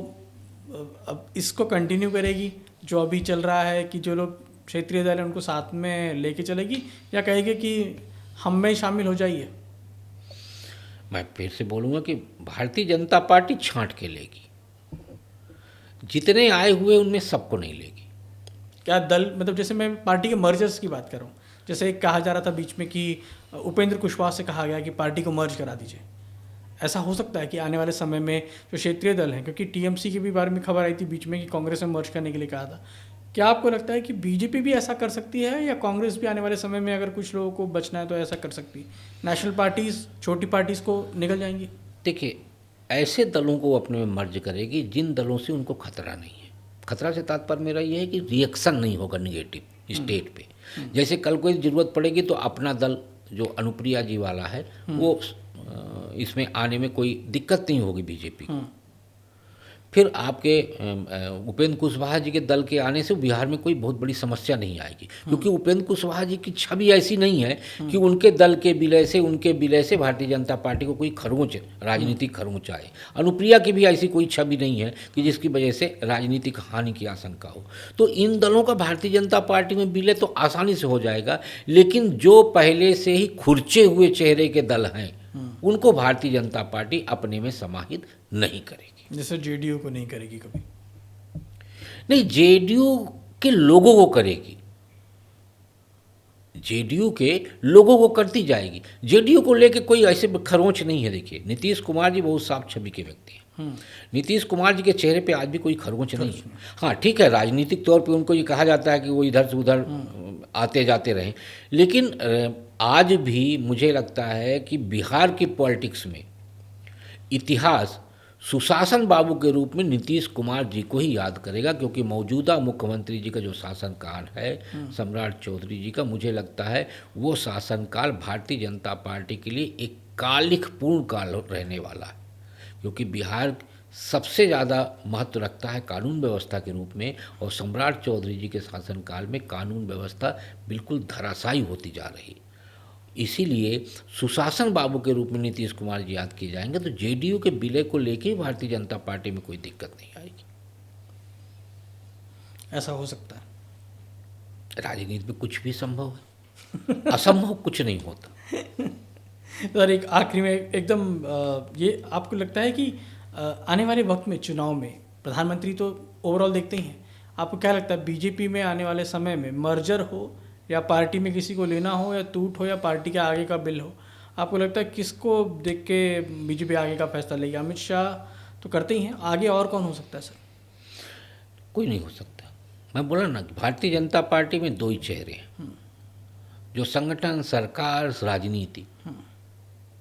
अब इसको कंटिन्यू करेगी जो अभी चल रहा है कि जो लोग क्षेत्रीय दल है उनको साथ में लेके चलेगी, या कहेगी कि हम में शामिल हो जाइए? मैं फिर से बोलूँगा कि भारतीय जनता पार्टी छांट के लेगी, जितने आए हुए उनमें सबको नहीं लेगी। क्या दल, मतलब जैसे मैं पार्टी के मर्जर्स की बात कर रहा हूँ, जैसे एक कहा जा रहा था बीच में कि उपेंद्र कुशवाहा से कहा गया कि पार्टी को मर्ज करा दीजिए, ऐसा हो सकता है कि आने वाले समय में जो क्षेत्रीय दल हैं, क्योंकि टीएमसी के भी बारे में खबर आई थी बीच में कि कांग्रेस में मर्ज करने के लिए कहा था, क्या आपको लगता है कि बीजेपी भी ऐसा कर सकती है, या कांग्रेस भी आने वाले समय में अगर कुछ लोगों को बचना है तो ऐसा कर सकती है? नेशनल पार्टीज छोटी पार्टीज को निकल जाएंगी? देखिए, ऐसे दलों को अपने में मर्ज करेगी जिन दलों से उनको खतरा नहीं है। खतरा से तात्पर्य मेरा ये है कि रिएक्शन नहीं होगा निगेटिव स्टेट पे। जैसे कल कोई ज़रूरत पड़ेगी तो अपना दल जो अनुप्रिया जी वाला है वो इसमें आने में कोई दिक्कत नहीं होगी बीजेपी को। फिर आपके उपेंद्र कुशवाहा जी के दल के आने से बिहार में कोई बहुत बड़ी समस्या नहीं आएगी, क्योंकि उपेंद्र कुशवाहा जी की छवि ऐसी नहीं है कि उनके दल के विलय से भारतीय जनता पार्टी को कोई खरोंच, राजनीतिक खरोंच आए। अनुप्रिया की भी ऐसी कोई छवि नहीं है कि जिसकी वजह से राजनीतिक हानि की आशंका हो। तो इन दलों का भारतीय जनता पार्टी में विलय तो आसानी से हो जाएगा, लेकिन जो पहले से ही खुरचे हुए चेहरे के दल हैं उनको भारतीय जनता पार्टी अपने में समाहित नहीं करेगी। जैसे जेडीयू को नहीं करेगी कभी? नहीं, जेडीयू के लोगों को करेगी, जेडीयू के लोगों को करती जाएगी। जेडीयू को लेके कोई ऐसे खरोंच नहीं है। देखिए, नीतीश कुमार जी बहुत साफ छवि के व्यक्ति हैं। नीतीश कुमार जी के चेहरे पे आज भी कोई खरोंच नहीं है। हाँ ठीक है, राजनीतिक तौर पे उनको ये कहा जाता है कि वो इधर से उधर आते जाते रहें, लेकिन आज भी मुझे लगता है कि बिहार की पॉलिटिक्स में इतिहास सुशासन बाबू के रूप में नीतीश कुमार जी को ही याद करेगा, क्योंकि मौजूदा मुख्यमंत्री जी का जो शासनकाल है सम्राट चौधरी जी का, मुझे लगता है वो शासनकाल भारतीय जनता पार्टी के लिए एक कालिक पूर्ण काल रहने वाला है, क्योंकि बिहार सबसे ज़्यादा महत्व रखता है कानून व्यवस्था के रूप में, और सम्राट चौधरी जी के शासनकाल में कानून व्यवस्था बिल्कुल धराशायी होती जा रही। इसीलिए सुशासन बाबू के रूप में नीतीश कुमार जी याद किए जाएंगे, तो जेडीयू के विलय को लेके भारतीय जनता पार्टी में कोई दिक्कत नहीं आएगी। ऐसा हो सकता है? राजनीति में कुछ भी संभव है, असंभव कुछ नहीं होता। सर, एक आखिरी में एकदम ये आपको लगता है कि आने वाले वक्त में चुनाव में प्रधानमंत्री तो ओवरऑल देखते ही हैं, आपको क्या लगता है बीजेपी में आने वाले समय में मर्जर हो, या पार्टी में किसी को लेना हो, या टूट हो, या पार्टी के आगे का बिल हो, आपको लगता है किसको देख के बीजेपी आगे का फैसला लेगी? अमित शाह तो करते ही हैं, आगे और कौन हो सकता है सर? कोई नहीं हो सकता। मैं बोला ना, भारतीय जनता पार्टी में दो ही चेहरे हैं जो संगठन, सरकार, राजनीति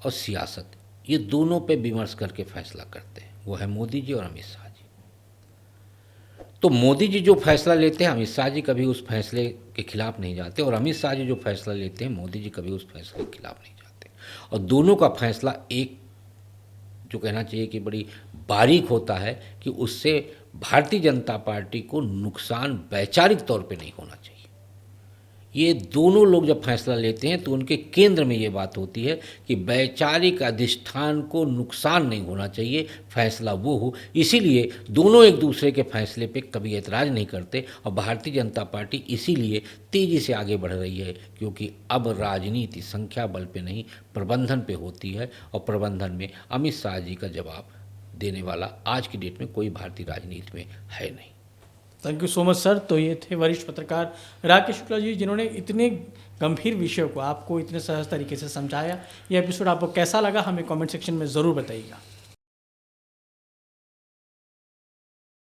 और सियासत, ये दोनों पे विमर्श करके फैसला करते हैं, वो है मोदी जी और अमित शाह जी। तो मोदी जी जो फैसला लेते हैं, अमित शाह जी कभी उस फैसले के खिलाफ नहीं जाते, और अमित शाह जी जो फैसला लेते हैं, मोदी जी कभी उस फैसले के खिलाफ नहीं जाते। और दोनों का फैसला एक जो कहना चाहिए कि बड़ी बारीक होता है कि उससे भारतीय जनता पार्टी को नुकसान वैचारिक तौर पे नहीं होना चाहिए। ये दोनों लोग जब फैसला लेते हैं तो उनके केंद्र में ये बात होती है कि वैचारिक अधिष्ठान को नुकसान नहीं होना चाहिए, फैसला वो हो। इसीलिए दोनों एक दूसरे के फैसले पे कभी ऐतराज़ नहीं करते, और भारतीय जनता पार्टी इसीलिए तेज़ी से आगे बढ़ रही है, क्योंकि अब राजनीति संख्या बल पे नहीं प्रबंधन पे होती है, और प्रबंधन में अमित शाह जी का जवाब देने वाला आज की डेट में कोई भारतीय राजनीति में है नहीं। Thank you so much sir. तो ये थे वरिष्ठ पत्रकार राकेश शुक्ला जी, जिन्होंने इतने गंभीर विषयों को आपको इतने सहज तरीके से समझाया। ये एपिसोड आपको कैसा लगा हमें कमेंट सेक्शन में ज़रूर बताइएगा।